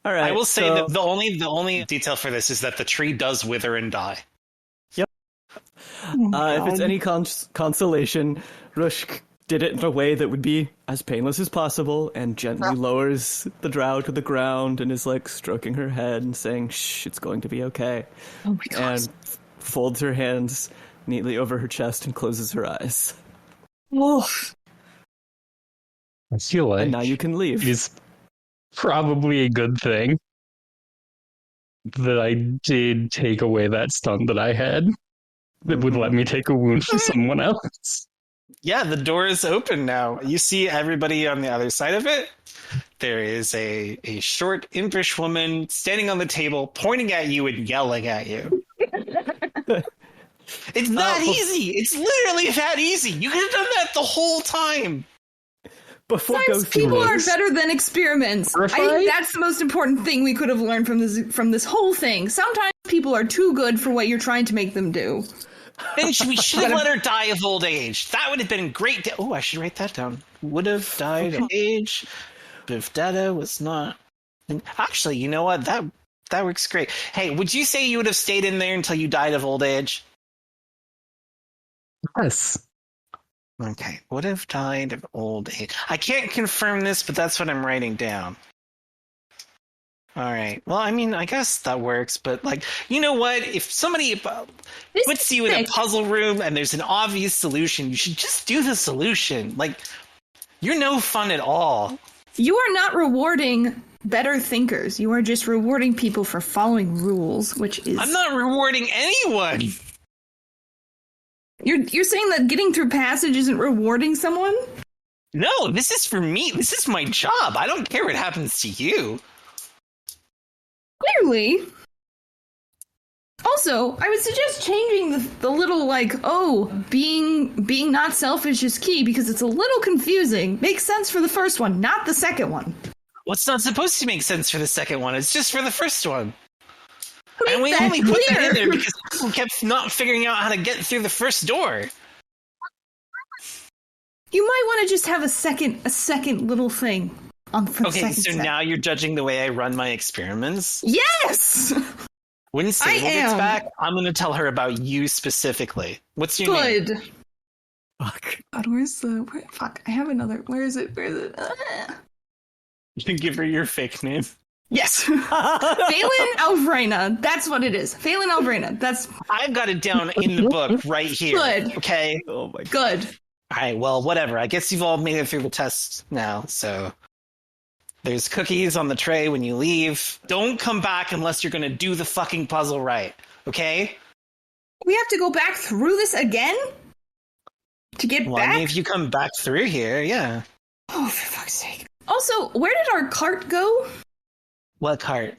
All right. I will say so- that the only detail for this is that the tree does wither and die. If it's any consolation, Rushk did it in a way that would be as painless as possible and gently lowers the drow to the ground and is like stroking her head and saying, "Shh, it's going to be okay." Oh my god. And folds her hands neatly over her chest and closes her eyes. Oh. I feel like And now you can leave. it is probably a good thing that I did take away that stun that I had that would let me take a wound from someone else. Yeah, the door is open now. You see everybody on the other side of it. There is a short, impish woman standing on the table, pointing at you and yelling at you. It's that easy. It's literally that easy. You could have done that the whole time. Before go Sometimes through people are this, better than experiments. I think that's the most important thing we could have learned from this whole thing. Sometimes people are too good for what you're trying to make them do. And we should have let her die of old age. That would have been great. Oh, I should write that down. Would have died of age if Dada was not. Actually, you know what? That works great. Hey, would you say you would have stayed in there until you died of old age? Yes. Okay, would have died of old age. I can't confirm this, but that's what I'm writing down. All right. Well, I mean, I guess that works, but like, you know what? If somebody puts you in a puzzle room and there's an obvious solution, you should just do the solution. Like, you're no fun at all. You are not rewarding better thinkers. You are just rewarding people for following rules, which is... I'm not rewarding anyone. You're saying that getting through passage isn't rewarding someone? No, this is for me. This is my job. I don't care what happens to you. Clearly. Also, I would suggest changing the little, like, being not selfish is key, because it's a little confusing. Makes sense for the first one, not the second one. What's not supposed to make sense for the second one? It's just for the first one. Make And we that only put that clear. in there because people kept not figuring out how to get through the first door. You might want to just have a second little thing on for the Okay, second so set. now you're judging the way I run my experiments? Yes! When Sable gets am. back, I'm going to tell her about you specifically. What's your name? Good. fuck. God, fuck, I have another. Where is it? You can give her your fake name. Yes. Phelan Alvrena. That's what it is. Phelan Alvrena. That's I've got it down in the book right here. Good. Okay? Oh my god. good. All right, well, whatever. I guess you've all made it through the test now, so... There's cookies on the tray when you leave. Don't come back unless you're going to do the fucking puzzle right, okay? We have to go back through this again? To get Well, back? I mean, if you come back through here, yeah. Oh, for fuck's sake. Also, where did our cart go? What cart?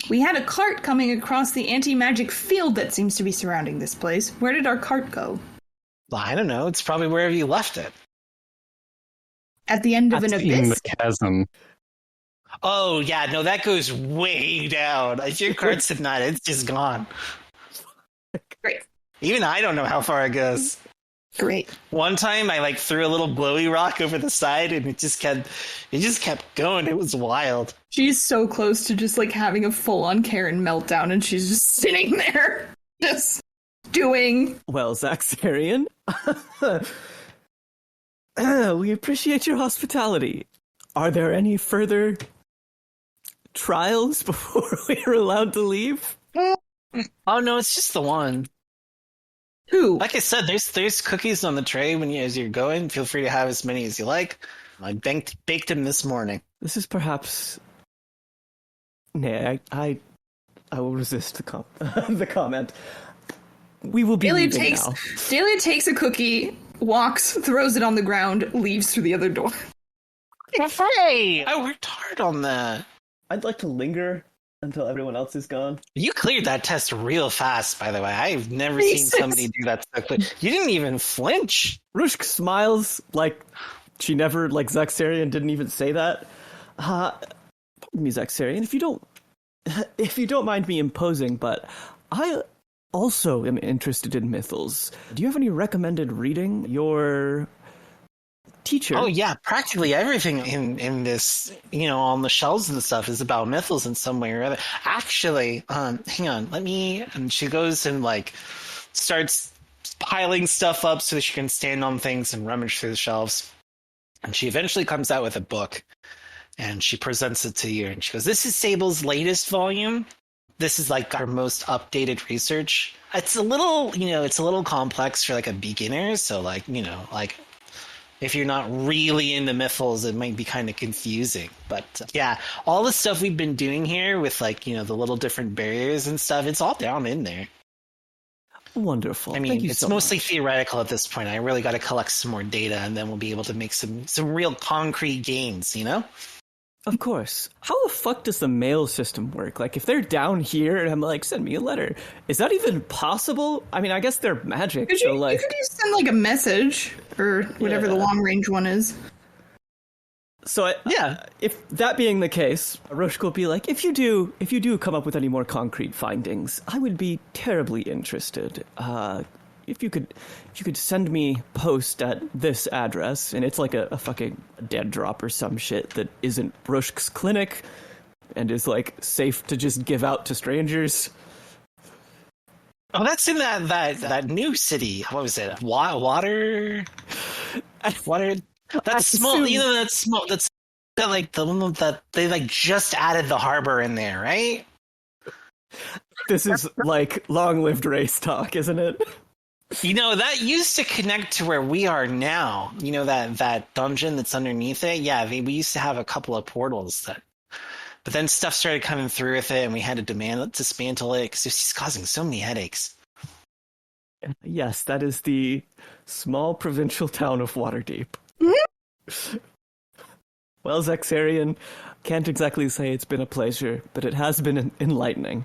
We had a cart coming across the anti-magic field that seems to be surrounding this place. Where did our cart go? Well, I don't know. It's probably wherever you left it. At the end of an That's in abyss? the chasm. Oh, yeah, no, that goes way down. If your cart's at night, it's just gone. Great. Even I don't know how far it goes. Great. One time I threw a little glowy rock over the side and it just kept going. It was wild. She's so close to just having a full-on Karen meltdown, and she's just sitting there, just doing. Well, Zaxarian, we appreciate your hospitality. Are there any further trials before we were allowed to leave? Oh no, it's just the one. Who? Like I said, there's cookies on the tray as you're going. Feel free to have as many as you like. I baked them this morning. This is perhaps... Nay, I will resist the the comment. We will be leaving now. Daelia takes a cookie, walks, throws it on the ground, leaves through the other door. Hey! I worked hard on that. I'd like to linger until everyone else is gone. You cleared that test real fast, by the way. I've never Jesus. seen somebody do that so quick. You didn't even flinch. Rushk smiles like she never, like Xaxarian didn't even say that. Pardon me, Xaxarian, if you don't mind me imposing, but I also am interested in mythals. Do you have any recommended reading? Your teacher... Oh yeah, practically everything in this, on the shelves and stuff is about mythals in some way or other. Actually, hang on, and she goes and starts piling stuff up so that she can stand on things and rummage through the shelves. And she eventually comes out with a book and she presents it to you and she goes, "This is Sable's latest volume. This is our most updated research. It's a little complex for a beginner, so if you're not really into mythals, it might be kind of confusing. But yeah, all the stuff we've been doing here with the little different barriers and stuff, it's all down in there. Wonderful. I mean, Thank you it's so mostly much. theoretical at this point. I really got to collect some more data, and then we'll be able to make some real concrete gains, Of course. How the fuck does the mail system work? If they're down here and I'm send me a letter, is that even possible? I mean, I guess they're magic, You could just send a message or whatever the long range one is. So if that being the case, Rushk will be like, if you do come up with any more concrete findings, I would be terribly interested. If you could send me post at this address, and it's a fucking dead drop or some shit that isn't Rushk's clinic and is safe to just give out to strangers. Oh, that's in that new city. What was it? Water. That's small. That's small. That's the one that they just added the harbor in there, right? This is long-lived race talk, isn't it? That used to connect to where we are now. That dungeon that's underneath it? Yeah, we used to have a couple of portals but then stuff started coming through with it and we had to dismantle it because it's causing so many headaches. Yes, that is the small provincial town of Waterdeep. Well, Xaxarian, can't exactly say it's been a pleasure, but it has been enlightening.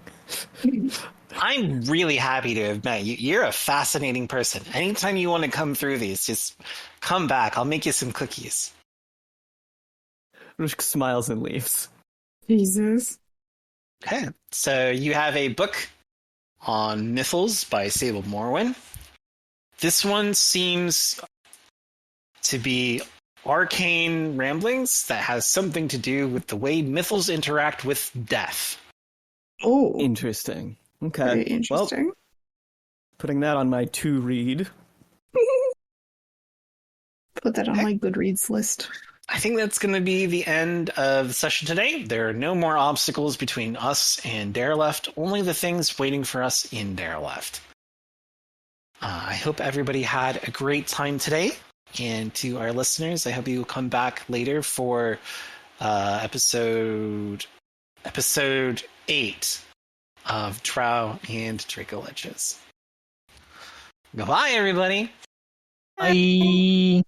I'm really happy to have met you. You're a fascinating person. Anytime you want to come through these, just come back. I'll make you some cookies. Rushk smiles and leaves. Jesus. Okay, so you have a book on Mythals by Sable Morwen. This one seems to be arcane ramblings that has something to do with the way Mythals interact with death. Oh, Interesting. Okay. very interesting. Well, putting that on my to-read. Put that on my Goodreads list. I think that's going to be the end of the session today. There are no more obstacles between us and Darileft, only the things waiting for us in Darileft. I hope everybody had a great time today. And to our listeners, I hope you will come back later for episode 8 of Drow and Dracoliches. Goodbye, everybody. Bye.